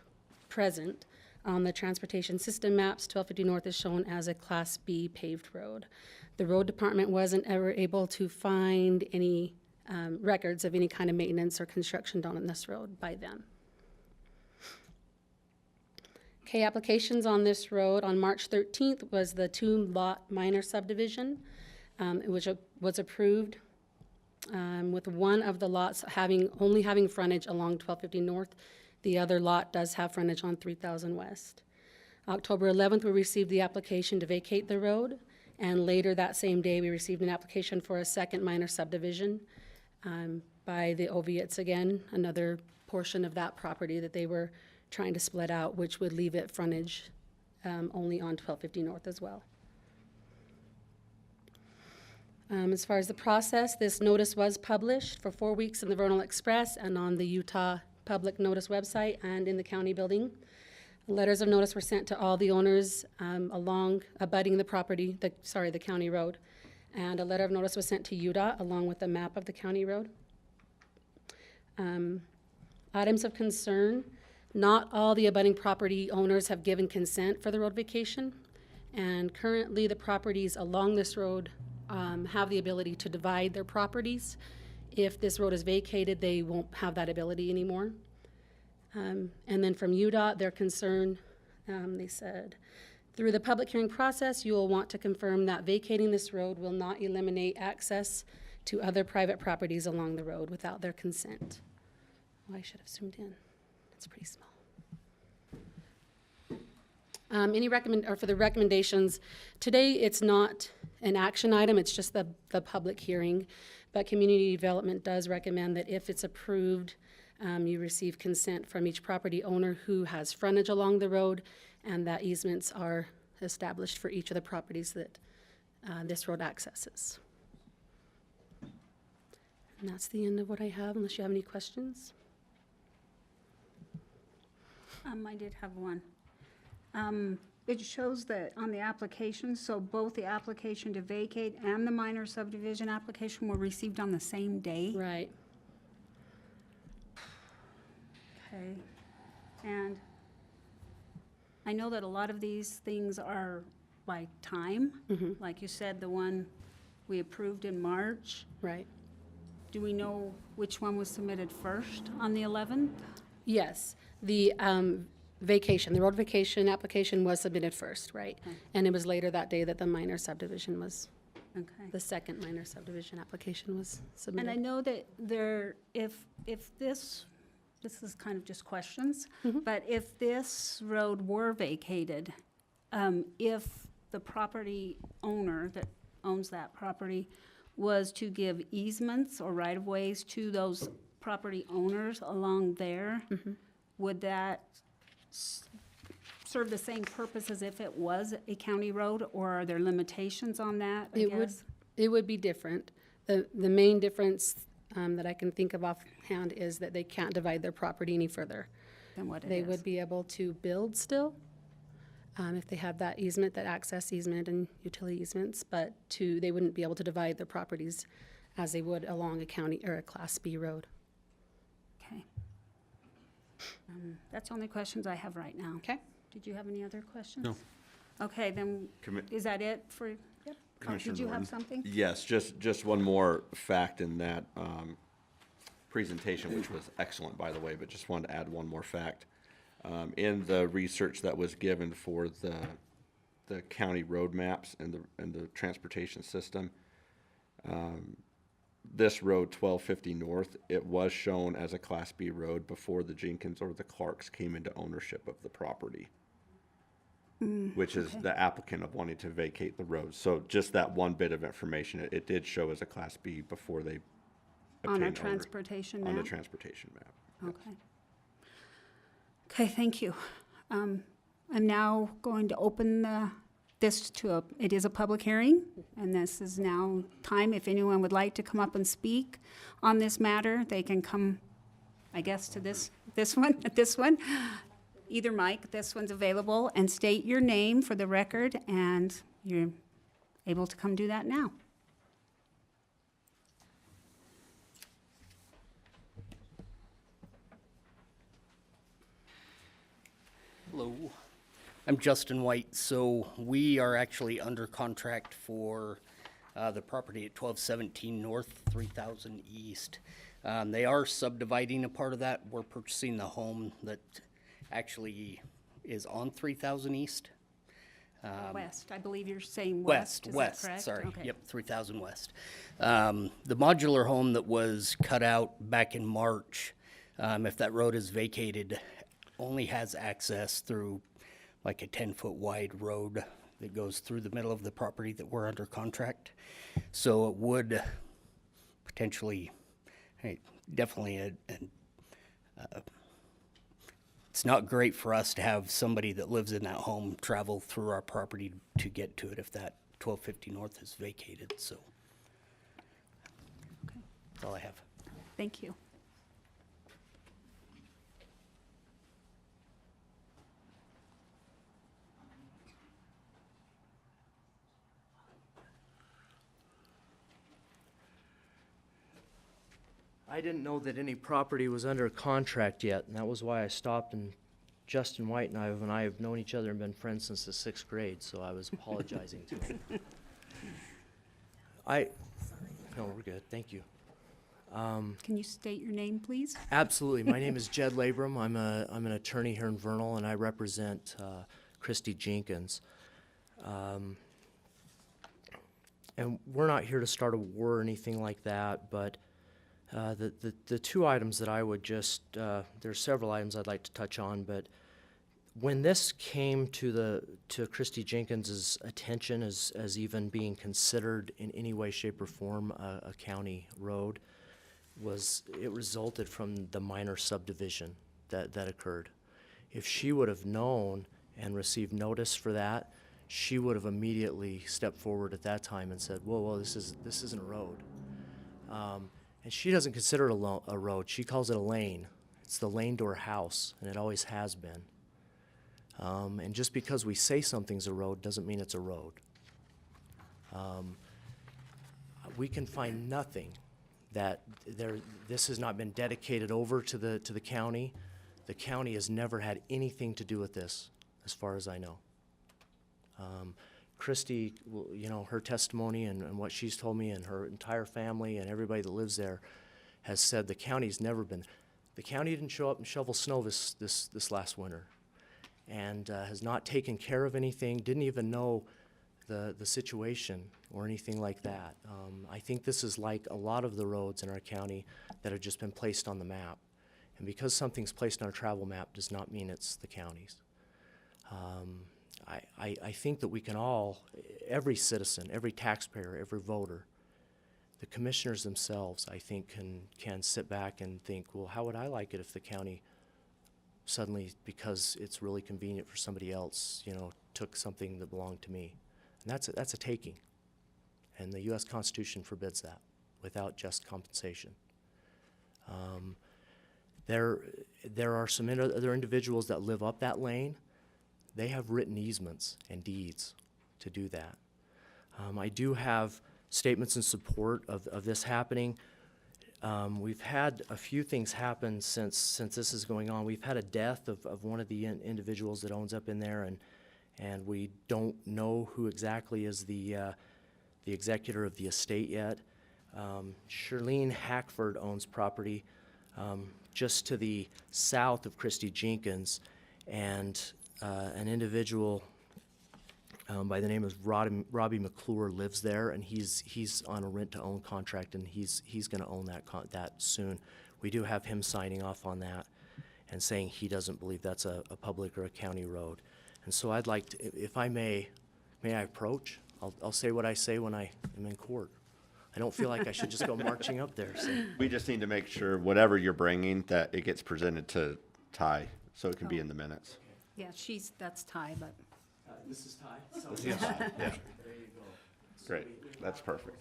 present, on the transportation system maps, 1250 North is shown as a Class B paved road. The road department wasn't ever able to find any records of any kind of maintenance or construction done on this road by them. Okay, applications on this road on March 13th was the 2-lot minor subdivision, which was approved with one of the lots only having frontage along 1250 North. The other lot does have frontage on 3000 West. October 11th, we received the application to vacate the road, and later that same day, we received an application for a second minor subdivision by the Oviatts again, another portion of that property that they were trying to split out, which would leave it frontage only on 1250 North as well. As far as the process, this notice was published for 4 weeks in the Vernal Express and on the Utah Public Notice website and in the county building. Letters of notice were sent to all the owners abutting the property, the county road. And a letter of notice was sent to UDOT along with a map of the county road. Items of concern, not all the abutting property owners have given consent for the road vacation. And currently the properties along this road have the ability to divide their properties. If this road is vacated, they won't have that ability anymore. And then from UDOT, they're concerned, they said, through the public hearing process, you will want to confirm that vacating this road will not eliminate access to other private properties along the road without their consent. Oh, I should have zoomed in. It's pretty small. For the recommendations, today it's not an action item, it's just the public hearing. But community development does recommend that if it's approved, you receive consent from each property owner who has frontage along the road, and that easements are established for each of the properties that this road accesses. And that's the end of what I have, unless you have any questions. I did have one. It shows that on the application, so both the application to vacate and the minor subdivision application were received on the same day? Right. Okay. And I know that a lot of these things are by time. Like you said, the one we approved in March. Right. Do we know which one was submitted first on the 11th? Yes. The vacation. The road vacation application was submitted first, right? And it was later that day that the minor subdivision was, Okay. the second minor subdivision application was And I submitted. know that there, if this is kind of just questions, but if this road were vacated, if the property owner that owns that property was to give easements or right-of-ways to those property owners along there, would that serve the same purpose as if it was a county road, or are there limitations on that, I guess? It would be different. The main difference that I can think of offhand is that they can't divide their property any further. Than what it They is. would be able to build still, if they have that easement, that access easement and utility easements, but they wouldn't be able to divide their properties as they would along a county or a Class B road. Okay. That's the only questions I have right now. Okay? Did you have any other questions? No. Okay, then, is that it for, yep. Commissioner Did you have Norton? something? Yes, just one more fact in that presentation, which was excellent, by the way, but just wanted to add one more fact. In the research that was given for the county road maps and the transportation system, this road, 1250 North, it was shown as a Class B road before the Jenkins or the Clarks came into ownership of the property, which is the applicant of wanting to vacate the road. So just that one bit of information, it did show as a Class B before they On our obtained transportation on the map? transportation map. Okay. Okay, thank you. I'm now going to open this to it is a public hearing, and this is now time, if anyone would like to come up and speak on this matter, they can come, I guess, to this one. Either mic, this one's available, and state your name for the record, and you're able to come do that now. Hello, I'm Justin White. So we are actually under contract for the property at 1217 North, 3000 East. They are subdividing a part of that. We're purchasing the home that actually is on 3000 East. West, I believe you're saying west, is that West, correct? sorry. Okay. Yep, 3000 West. The modular home that was cut out back in March, if that road is vacated, only has access through like a 10-foot wide road that goes through the middle of the property that we're under contract. So it would potentially, definitely it's not great for us to have somebody that lives in that home travel through our property to get to it if that 1250 North is vacated, so. Okay. That's all I have. Thank you. I didn't know that any property was under contract yet, and that was why I stopped, and Justin White and I have known each other and been friends since the 6th grade, so I was apologizing to him. No, we're good, thank you. Can you state your name, please? Absolutely, my name is Jed Labrum, I'm an attorney here in Vernal, and I represent Christy Jenkins. And we're not here to start a war or anything like that, but the two items that I would just, there's several items I'd like to touch on, but when this came to Christy Jenkins's attention as even being considered in any way, shape, or form a county road, it resulted from the minor subdivision that occurred. If she would have known and received notice for that, she would have immediately stepped forward at that time and said, whoa, this isn't a road. And she doesn't consider it a road. She calls it a lane. It's the lane to her house, and it always has been. And just because we say something's a road doesn't mean it's a road. We can find nothing that this has not been dedicated over to the county. The county has never had anything to do with this, as far as I know. Christy, her testimony and what she's told me, and her entire family and everybody that lives there has said the county didn't show up and shovel snow this last winter. and has not taken care of anything, didn't even know the situation or anything like that. I think this is like a lot of the roads in our county that have just been placed on the map. And because something's placed on a travel map does not mean it's the county's. I think that we can all, every citizen, every taxpayer, every voter, the commissioners themselves, I think, can sit back and think, well, how would I like it if the county suddenly, because it's really convenient for somebody else, you know, took something that belonged to me? And that's a taking. And the U.S. Constitution forbids that without just compensation. There are some other individuals that live up that lane. They have written easements and deeds to do that. I do have statements in support of this happening. We've had a few things happen since this is going on. We've had a death of one of the individuals that owns up in there, and we don't know who exactly is the executor of the estate yet. Shirlene Hackford owns property just to the south of Christy Jenkins, and an individual by the name of Robbie McClure lives there, and he's on a rent-to-own contract, and he's going to own that soon. We do have him signing off on that and saying he doesn't believe that's a public or a county road. And so I'd like to, if I may I approach? I'll say what I say when I am in court. I don't feel like I should just go marching up there. So. We just need to make sure whatever you're bringing, that it gets presented to Ty, so it can be in the minutes. Yeah, that's Ty, but. This is Ty. So This is Ty, yeah. There you go. So Great, that's perfect.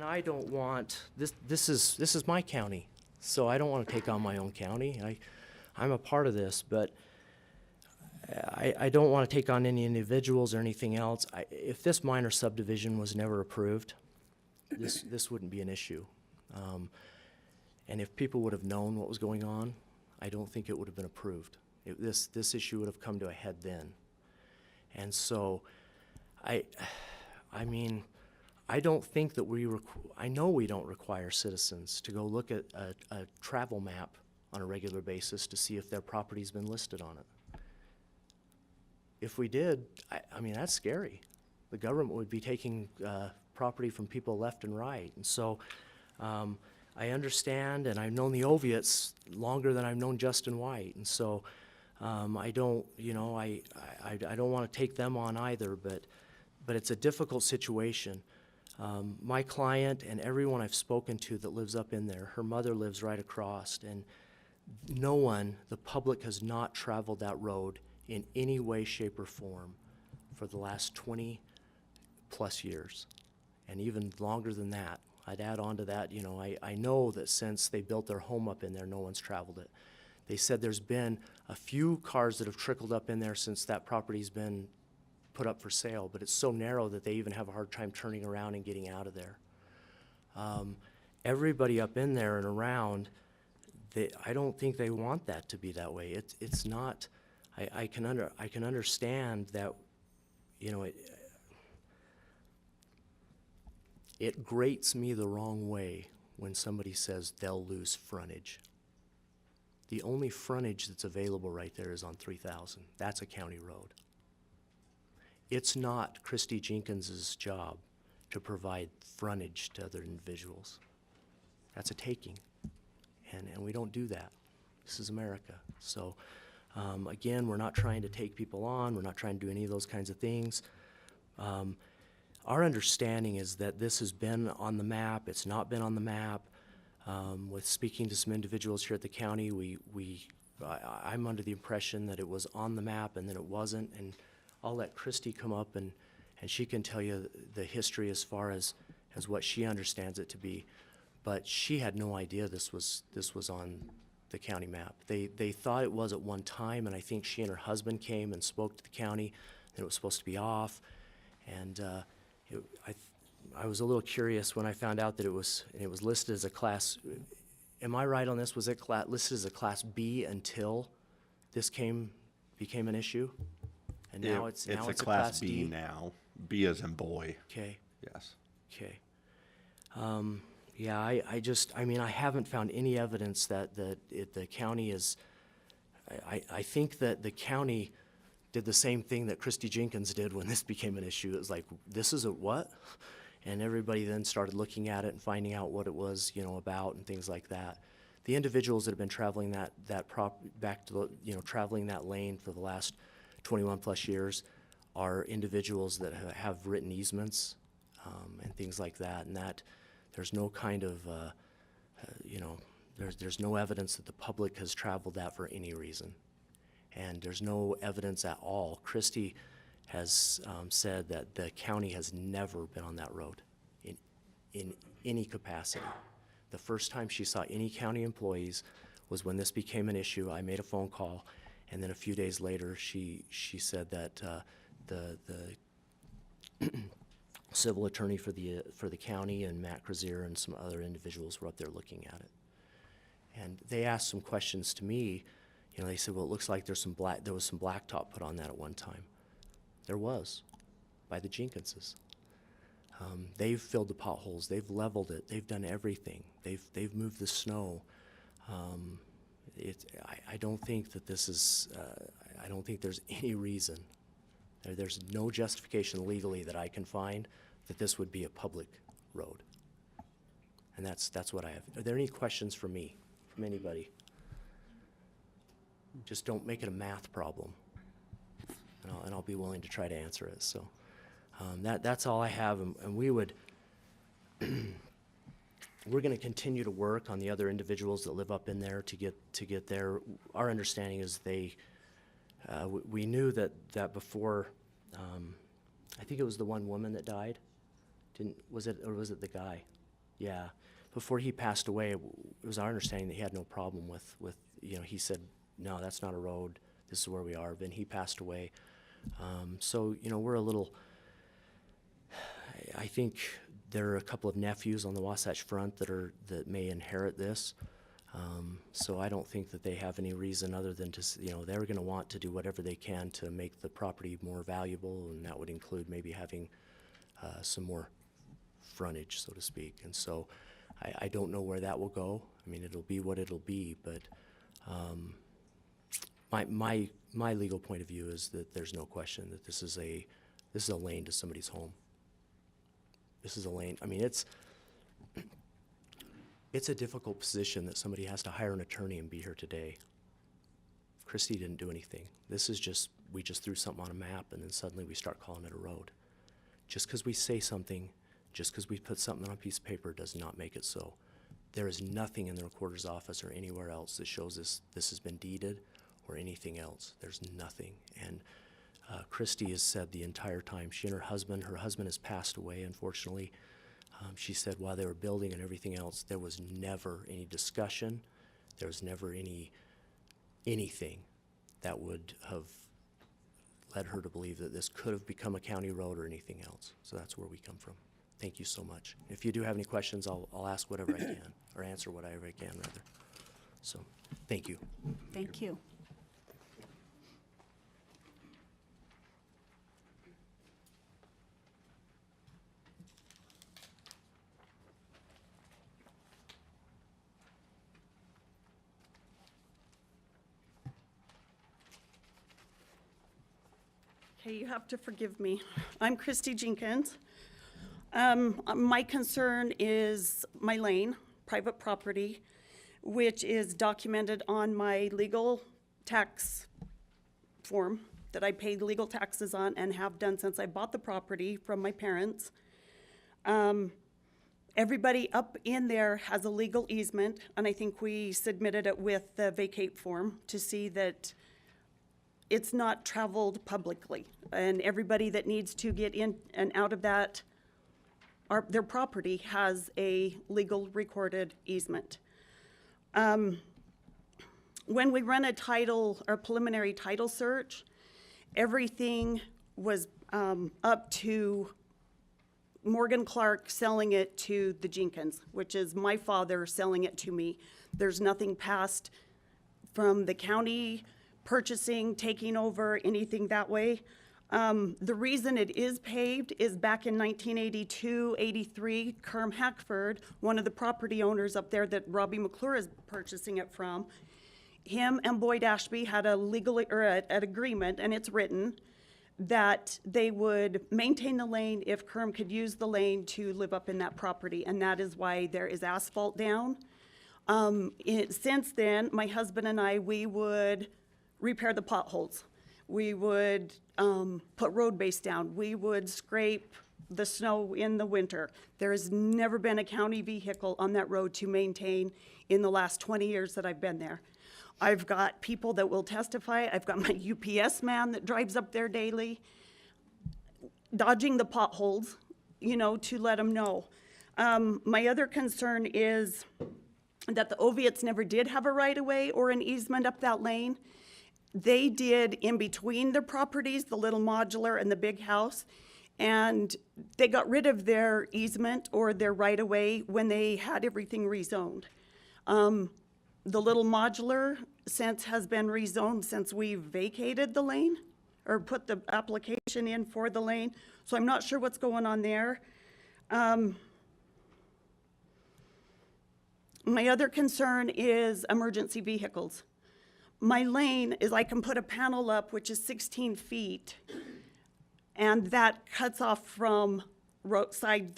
I don't want this. This is my county, so I don't want to take on my own county. I'm a part of this, but I don't want to take on any individuals or anything else. If this minor subdivision was never approved, this wouldn't be an issue. And if people would have known what was going on, I don't think it would have been approved. This issue would have come to a head then. And so, I mean, I don't think that I know we don't require citizens to go look at a travel map on a regular basis to see if their property's been listed on it. If we did, I mean, that's scary. The government would be taking property from people left and right. And so, I understand, and I've known the Oviates longer than I've known Justin White, and so I don't, I don't want to take them on either, but it's a difficult situation. My client and everyone I've spoken to that lives up in there, her mother lives right across, and no one, the public has not traveled that road in any way, shape, or form for the last 20 plus years, and even longer than that. I'd add on to that, I know that since they built their home up in there, no one's traveled it. They said there's been a few cars that have trickled up in there since that property's been put up for sale, but it's so narrow that they even have a hard time turning around and getting out of there. Everybody up in there and around, I don't think they want that to be that way. It's not. I can understand that, it grates me the wrong way when somebody says they'll lose frontage. The only frontage that's available right there is on 3000. That's a county road. It's not Christy Jenkins's job to provide frontage to other individuals. That's a taking, and we don't do that. This is America. So, again, we're not trying to take people on. We're not trying to do any of those kinds of things. Our understanding is that this has been on the map. It's not been on the map. With speaking to some individuals here at the county, I'm under the impression that it was on the map and then it wasn't. And I'll let Christy come up and she can tell you the history as far as what she understands it to be. But she had no idea this was on the county map. They thought it was at one time, and I think she and her husband came and spoke to the county that it was supposed to be off. And I was a little curious when I found out that it was listed as a class. Am I right on this? Was it listed as a Class B until this became an issue? And now it's a Class B now. B as in boy. Okay. Yes. Okay. Yeah, I mean, I haven't found any evidence that the county is, I think that the county did the same thing that Christy Jenkins did when this became an issue. It was like, this is a what? And everybody then started looking at it and finding out what it was, you know, about and things like that. The individuals that have been traveling traveling that lane for the last 21 plus years are individuals that have written easements and things like that, and that there's no kind of, you know, there's no evidence that the public has traveled that for any reason. And there's no evidence at all. Christy has said that the county has never been on that road in any capacity. The first time she saw any county employees was when this became an issue. I made a phone call, and then a few days later, she said that the civil attorney for the county and Matt Krazier and some other individuals were up there looking at it. And they asked some questions to me. You know, they said, well, it looks like there was some blacktop put on that at one time. There was, by the Jenkinses. They've filled the potholes, they've leveled it, they've done everything. They've moved the snow. I don't think that this is, I don't think there's any reason, there's no justification legally that I can find that this would be a public road. And that's what I have. Are there any questions for me, from anybody? Just don't make it a math problem, and I'll be willing to try to answer it. So that's all I have, and we would we're going to continue to work on the other individuals that live up in there to get there. Our understanding is we knew that before. I think it was the one woman that died. Was it the guy? Yeah. Before he passed away, it was our understanding that he had no problem with you know, he said, no, that's not a road, this is where we are. Then he passed away. So, you know, we're a little, I think there are a couple of nephews on the Wasatch Front that may inherit this. So I don't think that they have any reason other than to, you know, they're going to want to do whatever they can to make the property more valuable, and that would include maybe having some more frontage, so to speak. And so I don't know where that will go. I mean, it'll be what it'll be, but my legal point of view is that there's no question that this is a lane to somebody's home. This is a lane. I mean, it's a difficult position that somebody has to hire an attorney and be here today. Christy didn't do anything. This is just, we just threw something on a map and then suddenly we start calling it a road. Just because we say something, just because we put something on a piece of paper does not make it so. There is nothing in the recorder's office or anywhere else that shows this has been deeded or anything else. There's nothing. And Christy has said the entire time, she and her husband has passed away, unfortunately. She said while they were building and everything else, there was never any discussion. There was never anything that would have led her to believe that this could have become a county road or anything else. So that's where we come from. Thank you so much. If you do have any questions, I'll ask whatever I can, or answer whatever I can, rather. So, thank you. Thank you. Okay, you have to forgive me. I'm Christy Jenkins. My concern is my lane, private property, which is documented on my legal tax form that I paid legal taxes on and have done since I bought the property from my parents. Everybody up in there has a legal easement, and I think we submitted it with the vacate form to see that it's not traveled publicly, and everybody that needs to get in and out of that, their property has a legal recorded easement. When we run a title or preliminary title search, everything was up to Morgan Clark selling it to the Jenkins, which is my father selling it to me. There's nothing passed from the county purchasing, taking over, anything that way. The reason it is paved is back in 1982, 83, Kerm Hackford, one of the property owners up there that Robbie McClure is purchasing it from, him and Boyd Ashby had a legal, or an agreement, and it's written, that they would maintain the lane if Kerm could use the lane to live up in that property, and that is why there is asphalt down. Since then, my husband and I, we would repair the potholes. We would put road base down. We would scrape the snow in the winter. There has never been a county vehicle on that road to maintain in the last 20 years that I've been there. I've got people that will testify. I've got my UPS man that drives up there daily, dodging the potholes, you know, to let them know. My other concern is that the Oviates never did have a right-of-way or an easement up that lane. They did in between their properties, the little modular and the big house, and they got rid of their easement or their right-of-way when they had everything rezoned. The little modular has been rezoned since we vacated the lane or put the application in for the lane, so I'm not sure what's going on there. My other concern is emergency vehicles. My lane is I can put a panel up which is 16 feet, and that cuts off from the side of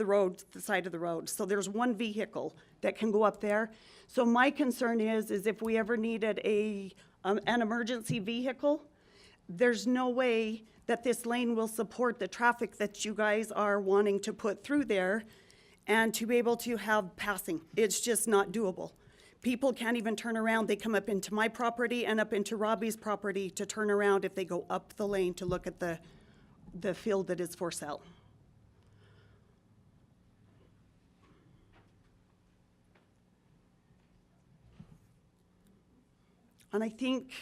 the road. So there's one vehicle that can go up there. So my concern is if we ever needed an emergency vehicle, there's no way that this lane will support the traffic that you guys are wanting to put through there and to be able to have passing. It's just not doable. People can't even turn around. They come up into my property and up into Robbie's property to turn around if they go up the lane to look at the field that is for sale. And I think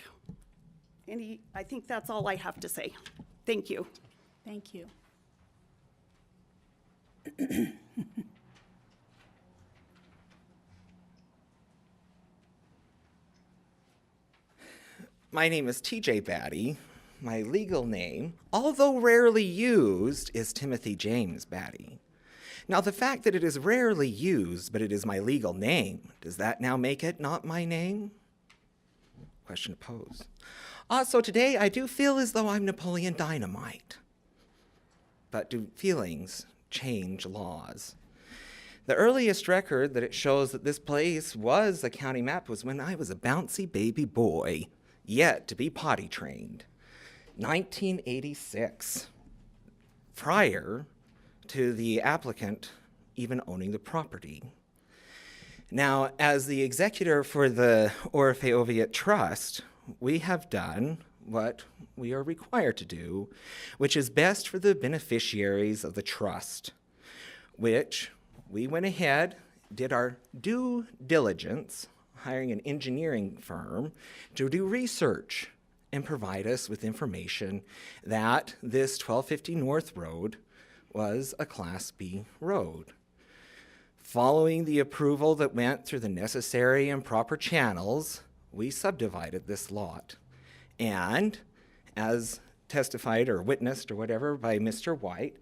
that's all I have to say. Thank you. Thank you. My name is TJ Batty. My legal name, although rarely used, is Timothy James Batty. Now, the fact that it is rarely used, but it is my legal name, does that now make it not my name? Question to pose. So today I do feel as though I'm Napoleon Dynamite. But do feelings change laws? The earliest record that it shows that this place was a county map was when I was a bouncy baby boy, yet to be potty trained. 1986, prior to the applicant even owning the property. Now, as the executor for the Orfe Oviatt Trust, we have done what we are required to do, which is best for the beneficiaries of the trust, which we went ahead, did our due diligence, hiring an engineering firm to do research and provide us with information that this 1250 North Road was a Class B road. Following the approval that went through the necessary and proper channels, we subdivided this lot. And as testified or witnessed or whatever by Mr. White,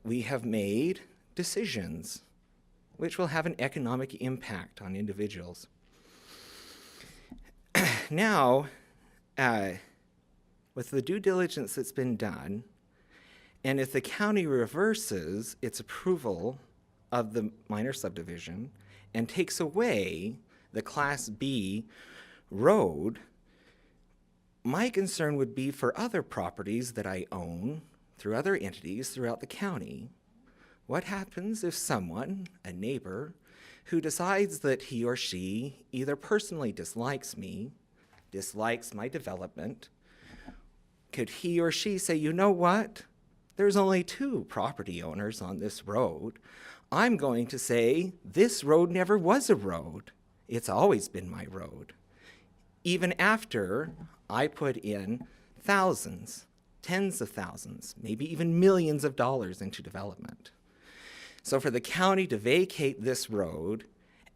we have made decisions which will have an economic impact on individuals. Now, with the due diligence that's been done, and if the county reverses its approval of the minor subdivision and takes away the Class B road, my concern would be for other properties that I own through other entities throughout the county. What happens if someone, a neighbor, who decides that he or she either personally dislikes me, dislikes my development, could he or she say, you know what? There's only 2 property owners on this road. I'm going to say this road never was a road. It's always been my road. Even after I put in thousands, tens of thousands, maybe even millions of dollars into development. So for the county to vacate this road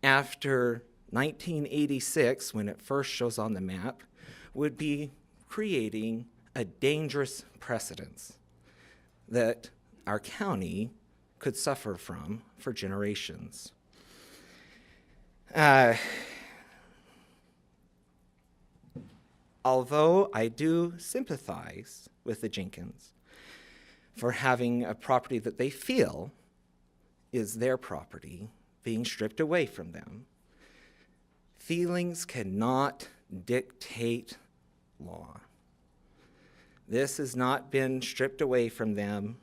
after 1986, when it first shows on the map, would be creating a dangerous precedence that our county could suffer from for generations. Although I do sympathize with the Jenkins for having a property that they feel is their property being stripped away from them, feelings cannot dictate law. This has not been stripped away from them.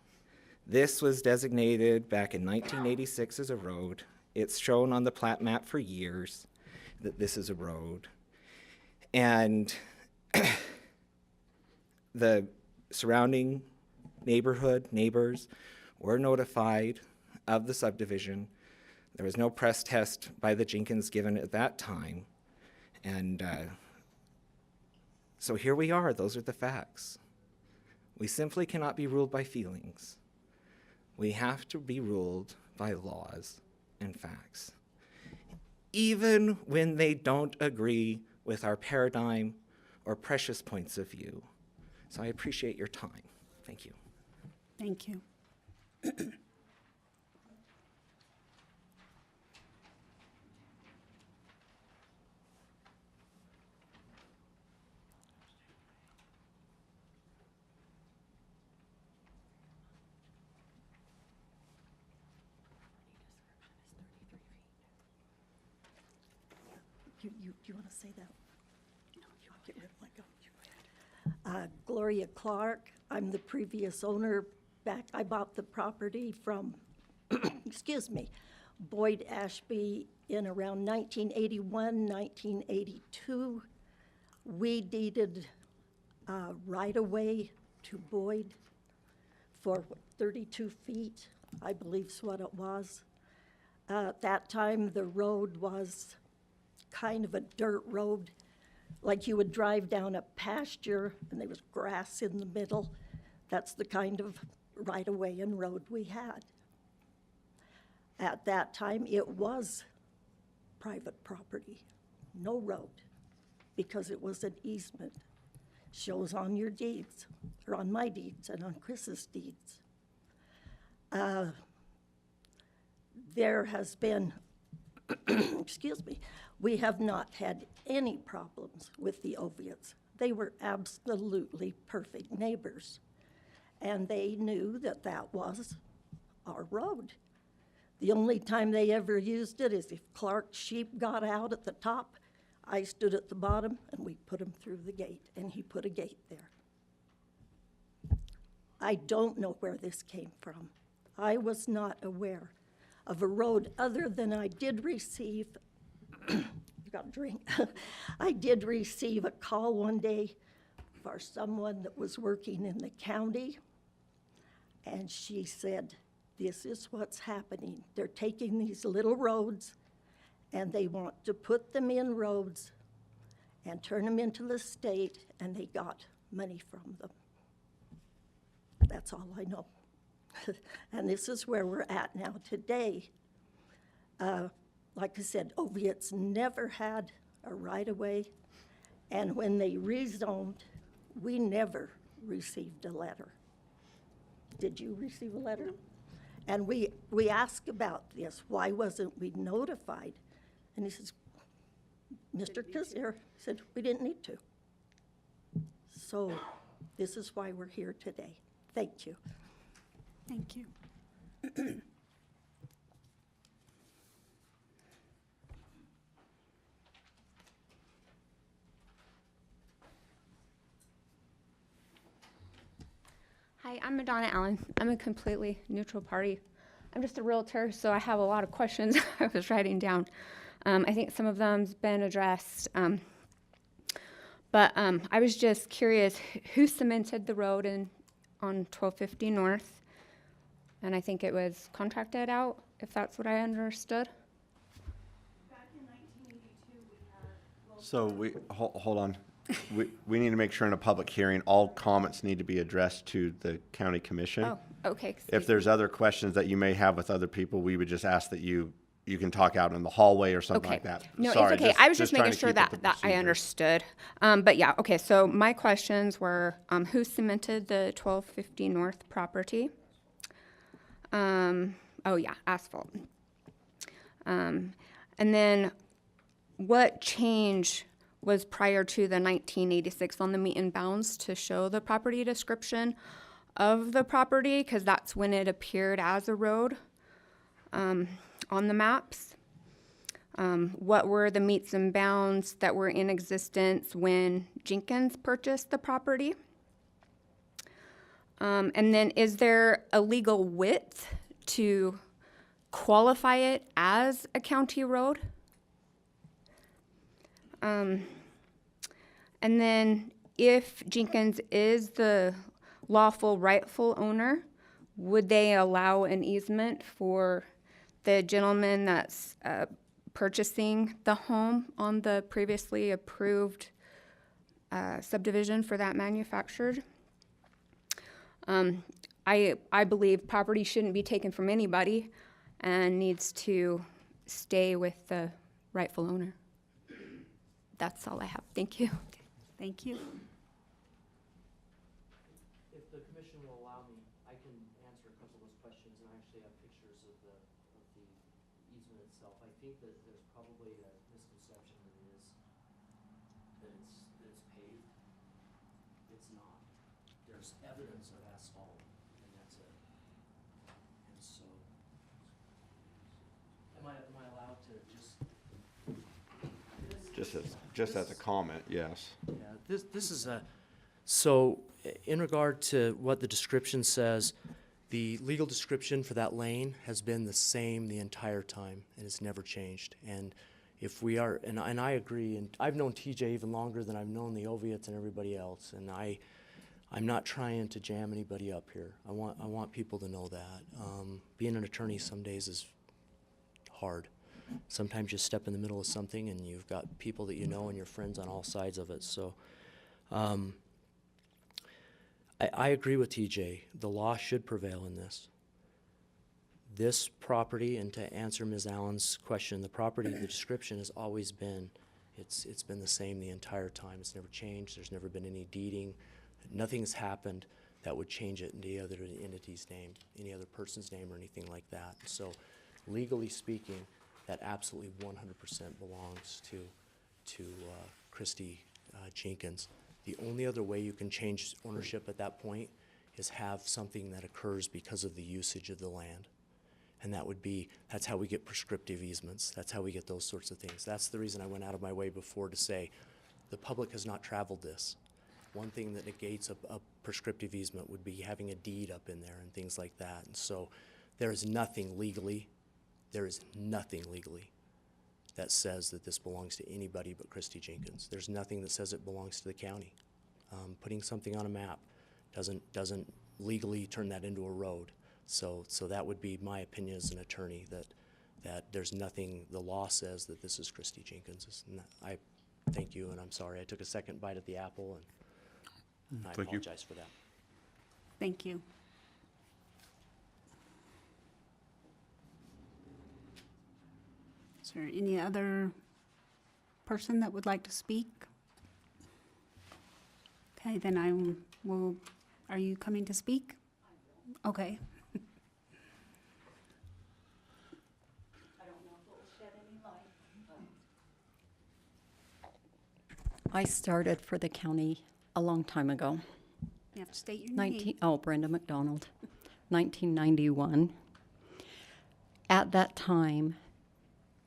This was designated back in 1986 as a road. It's shown on the plat map for years that this is a road. And the surrounding neighbors were notified of the subdivision. There was no press test by the Jenkins given at that time. And so here we are, those are the facts. We simply cannot be ruled by feelings. We have to be ruled by laws and facts, even when they don't agree with our paradigm or precious points of view. So I appreciate your time. Thank you. Thank you. You want to say that? No, you want to get rid of my go. Gloria Clark. I'm the previous owner. I bought the property from, excuse me, Boyd Ashby in around 1981, 1982. We deeded right-of-way to Boyd for 32 feet, I believe is what it was. At that time, the road was kind of a dirt road, like you would drive down a pasture and there was grass in the middle. That's the kind of right-of-way and road we had. At that time, it was private property, no road, because it was an easement. Shows on your deeds, or on my deeds and on Chris's deeds. There has been, excuse me, we have not had any problems with the Oviates. They were absolutely perfect neighbors. And they knew that that was our road. The only time they ever used it is if Clark's sheep got out at the top, I stood at the bottom and we put him through the gate, and he put a gate there. I don't know where this came from. I was not aware of a road other than I did receive, you got a drink. I did receive a call one day for someone that was working in the county, and she said, this is what's happening. They're taking these little roads and they want to put them in roads and turn them into the state, and they got money from them. That's all I know. And this is where we're at now today. Like I said, Oviates never had a right-of-way, and when they rezoned, we never received a letter. Did you receive a letter? And we asked about this. Why wasn't we notified? And he says, Mr. Kazir said, we didn't need to. So this is why we're here today. Thank you. Thank you. Hi, I'm Madonna Allen. I'm a completely neutral party. I'm just a realtor, so I have a lot of questions I was writing down. I think some of them's been addressed. But I was just curious, who cemented the road on 1250 North? And I think it was contracted out, if that's what I understood. Back in 1982, we had. So hold on. We need to make sure in a public hearing, all comments need to be addressed to the county commission. Oh, okay. If there's other questions that you may have with other people, we would just ask that you you can talk out in the hallway or something like that. No, Sorry, it's okay. I was just trying making to sure keep with that, the I procedure. understood. But yeah, okay, so my questions were, who cemented the 1250 North property? Oh yeah, asphalt. And then what change was prior to the 1986 on the meet and bounds to show the property description of the property? Because that's when it appeared as a road on the maps. What were the meets and bounds that were in existence when Jenkins purchased the property? And then is there a legal width to qualify it as a county road? And then if Jenkins is the lawful rightful owner, would they allow an easement for the gentleman that's purchasing the home on the previously approved subdivision for that manufactured? I believe property shouldn't be taken from anybody and needs to stay with the rightful owner. That's all I have. Thank you. Thank you. If the commission will allow me, I can answer a couple of those questions, and I actually have pictures of the easement itself. I think that there's probably a misconception that it's paved. It's not. There's evidence of asphalt, and that's it. And so, am I allowed to just? Just as a comment, yes. Yeah, this is so in regard to what the description says, the legal description for that lane has been the same the entire time, and it's never changed. And if we are, and I agree, and I've known TJ even longer than I've known the Oviates and everybody else, and I'm not trying to jam anybody up here. I want people to know that. Being an attorney some days is hard. Sometimes you step in the middle of something and you've got people that you know and your friends on all sides of it. So I agree with TJ. The law should prevail in this. This property, and to answer Ms. Allen's question, the property, the description has always been, it's been the same the entire time. It's never changed. There's never been any deeding. Nothing's happened that would change it in any other entity's name, any other person's name or anything like that. So legally speaking, that absolutely 100% belongs to Christy Jenkins. The only other way you can change ownership at that point is have something that occurs because of the usage of the land. And that would be, that's how we get prescriptive easements. That's how we get those sorts of things. That's the reason I went out of my way before to say the public has not traveled this. One thing that negates a prescriptive easement would be having a deed up in there and things like that. And so there is nothing legally that says that this belongs to anybody but Christy Jenkins. There's nothing that says it belongs to the county. Putting something on a map doesn't legally turn that into a road. So that would be my opinion as an attorney, that there's nothing, the law says that this is Christy Jenkins. I thank you, and I'm sorry. I took a second bite at the apple, and I apologize for that. Thank you. Is there any other person that would like to speak? Okay, then I will, are you coming to speak? Okay. I started for the county a long time ago. You have to state your name. Brenda McDonald, 1991. At that time,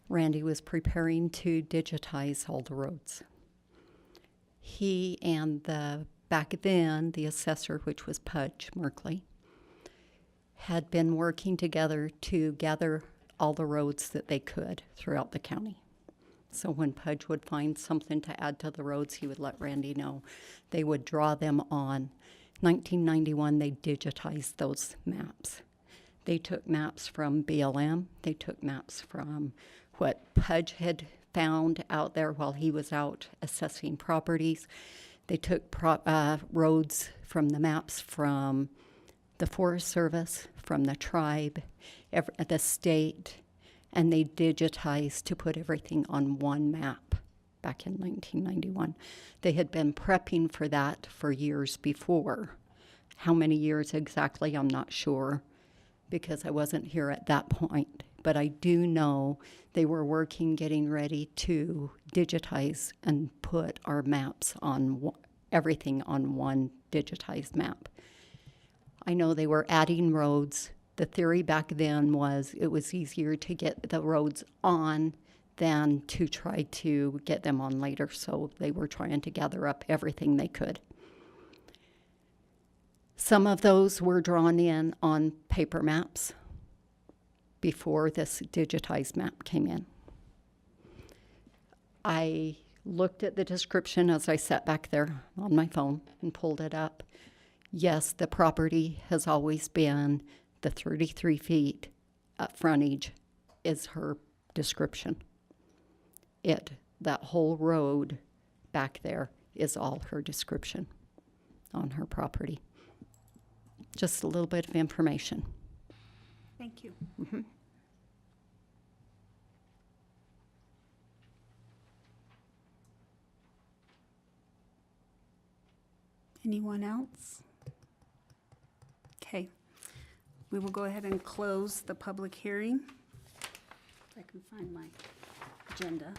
Randy was preparing to digitize all the roads. He and back then, the assessor, which was Pudge Merkley, had been working together to gather all the roads that they could throughout the county. So when Pudge would find something to add to the roads, he would let Randy know. They would draw them on. 1991, they digitized those maps. They took maps from BLM. They took maps from what Pudge had found out there while he was out assessing properties. They took roads from the maps from the Forest Service, from the tribe, the state, and they digitized to put everything on one map back in 1991. They had been prepping for that for years before. How many years exactly, I'm not sure, because I wasn't here at that point. But I do know they were working, getting ready to digitize and put our maps on everything on one digitized map. I know they were adding roads. The theory back then was it was easier to get the roads on than to try to get them on later, so they were trying to gather up everything they could. Some of those were drawn in on paper maps before this digitized map came in. I looked at the description as I sat back there on my phone and pulled it up. Yes, the property has always been the 33 feet frontage is her description. That whole road back there is all her description on her property. Just a little bit of information. Thank you. Mm-hmm. Anyone else? Okay. We will go ahead and close the public hearing. If I can find my agenda.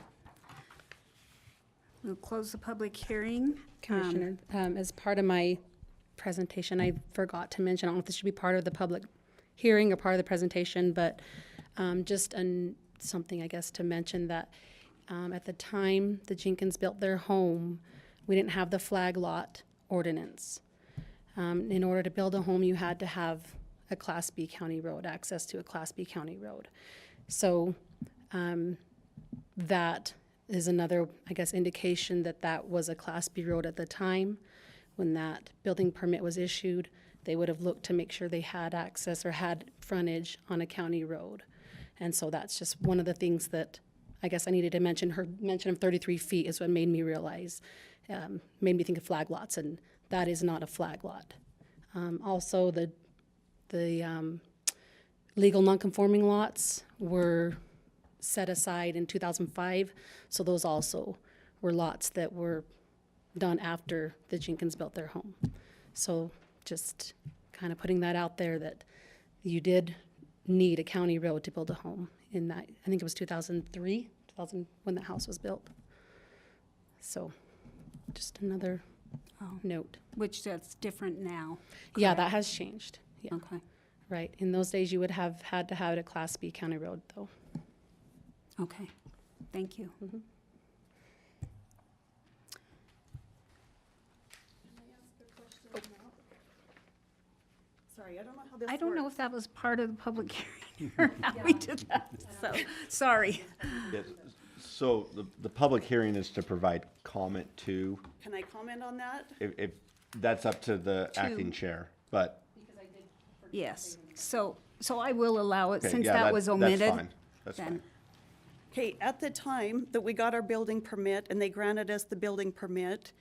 We'll close the public hearing. Commissioner, as part of my presentation, I forgot to mention, I don't know if this should be part of the public hearing or part of the presentation, but just something, I guess, to mention that at the time the Jenkins built their home, we didn't have the flag lot ordinance. In order to build a home, you had to have a Class B county road, access to a Class B county road. So that is another, I guess, indication that that was a Class B road at the time. When that building permit was issued, they would have looked to make sure they had access or had frontage on a county road. And so that's just one of the things that I guess I needed to mention. Her mention of 33 feet is what made me realize, made me think of flag lots, and that is not a flag lot. Also, the legal nonconforming lots were set aside in 2005, so those also were lots that were done after the Jenkins built their home. So just kind of putting that out there that you did need a county road to build a home in that, I think it was 2003, when the house was built. So just another note. Which that's different now. Yeah, correct? that has changed. Yeah. Okay. Right. In those days, you would have had to have a Class B county road, though. Okay. Thank you. Mm-hmm. Sorry, I don't know how this I don't know works. if that was part of the public hearing or how we did that, so, sorry. Yes. So the public hearing is to provide comment to, Can I comment on that? if that's up to the acting chair, but. Yes, so I will allow it Okay, since yeah, that was omitted. That's fine, that's then- fine. Okay, at the time that we got our building permit and they granted us the building permit,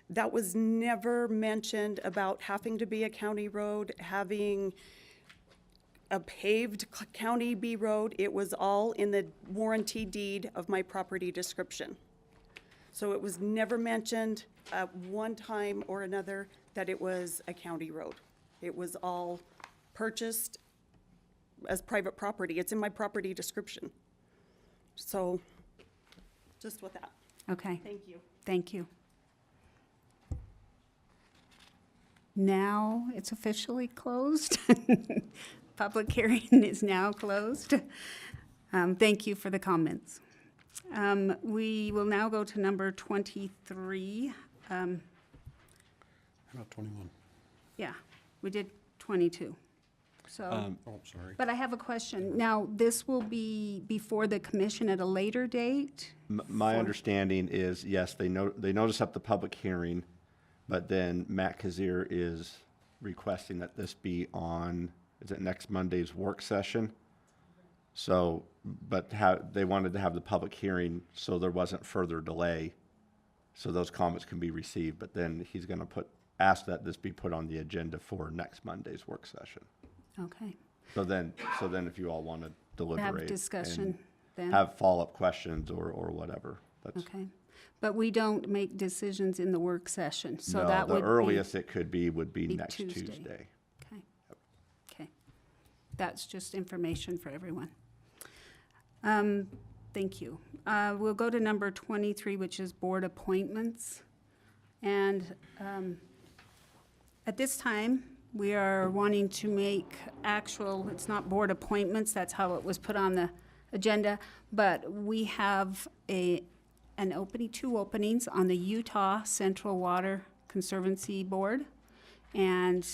that was never mentioned about having to be a county road, having a paved county B road. It was all in the warranty deed of my property description. So it was never mentioned at one time or another that it was a county road. It was all purchased as private property. It's in my property description. So, just with that. Okay. Thank you. Thank you. Now it's officially closed. Public hearing is now closed. Thank you for the comments. We will now go to number 23. How about 21? Yeah, we did 22. So, Oh, sorry. but I have a question. Now, this will be before the commission at a later date? My understanding is, yes, they notice up the public hearing, but then Matt Kazir is requesting that this be on, is it next Monday's work session? So, but they wanted to have the public hearing so there wasn't further delay, so those comments can be received, but then he's gonna ask that this be put on the agenda for next Monday's work session. Okay. So then if you all wanted deliberate. discussion and then. have follow-up questions or whatever. That's Okay. But we don't make decisions in the work session, so no, that the would be. earliest it could be would be be next Tuesday. Tuesday. Okay. Okay. That's just information for everyone. Thank you. We'll go to number 23, which is board appointments. And at this time, we are wanting to make actual, it's not board appointments, that's how it was put on the agenda, but we have two openings on the Utah Central Water Conservancy Board. And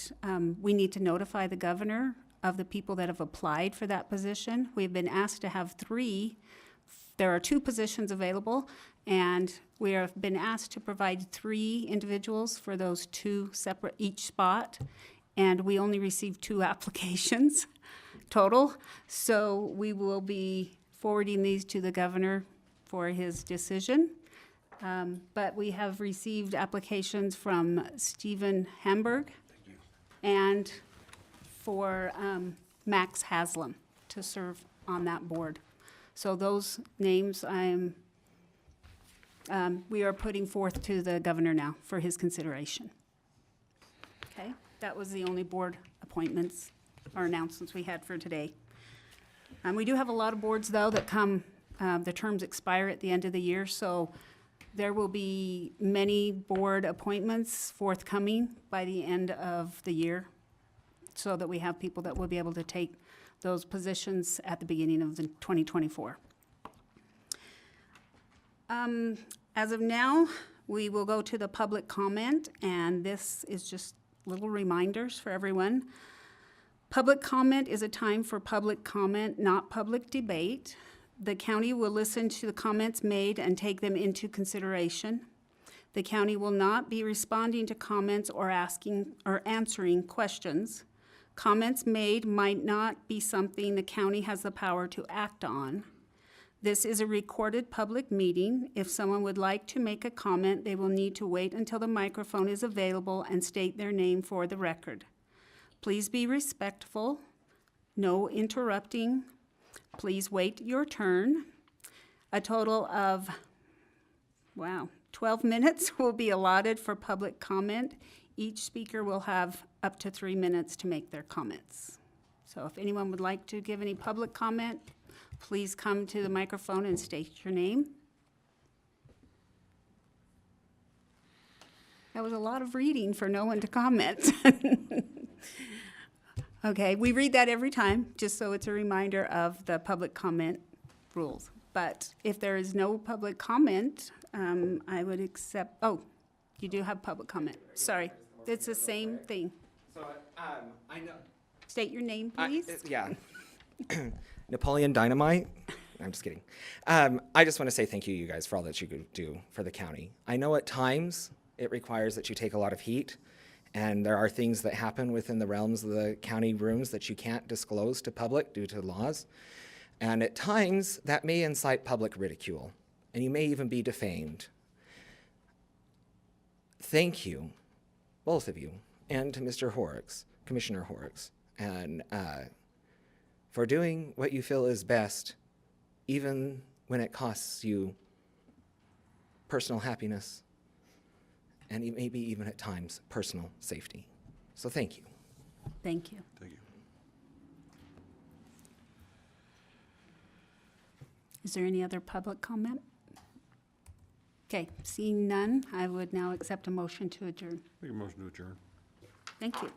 we need to notify the governor of the people that have applied for that position. We've been asked to have 3. There are 2 positions available, and we have been asked to provide 3 individuals for those 2 separate each spot, and we only received 2 applications total. So we will be forwarding these to the governor for his decision. But we have received applications from Stephen Hamburg and for Max Haslam to serve on that board. So those names we are putting forth to the governor now for his consideration. Okay, that was the only board appointments or announcements we had for today. We do have a lot of boards, though, that come, the terms expire at the end of the year, so there will be many board appointments forthcoming by the end of the year, so that we have people that will be able to take those positions at the beginning of the 2024. As of now, we will go to the public comment, and this is just little reminders for everyone. Public comment is a time for public comment, not public debate. The county will listen to the comments made and take them into consideration. The county will not be responding to comments or asking or answering questions. Comments made might not be something the county has the power to act on. This is a recorded public meeting. If someone would like to make a comment, they will need to wait until the microphone is available and state their name for the record. Please be respectful. No interrupting. Please wait your turn. A total of, 12 minutes will be allotted for public comment. Each speaker will have up to 3 minutes to make their comments. So if anyone would like to give any public comment, please come to the microphone and state your name. That was a lot of reading for no one to comment. Okay, we read that every time, just so it's a reminder of the public comment rules. But if there is no public comment, I would accept, oh, you do have public comment. Sorry, it's the same thing. So, I know. State your name, please. Yeah. Napoleon Dynamite. I'm just kidding. I just want to say thank you guys for all that you do for the county. I know at times it requires that you take a lot of heat, and there are things that happen within the realms of the county rooms that you can't disclose to public due to laws. And at times that may incite public ridicule, and you may even be defamed. Thank you, both of you, and to Mr. Horrocks, Commissioner Horrocks, and for doing what you feel is best, even when it costs you personal happiness and maybe even at times personal safety. So thank you. Thank you. Thank you. Is there any other public comment? Okay, seeing none, I would now accept a motion to adjourn. Make a motion to adjourn. Thank you.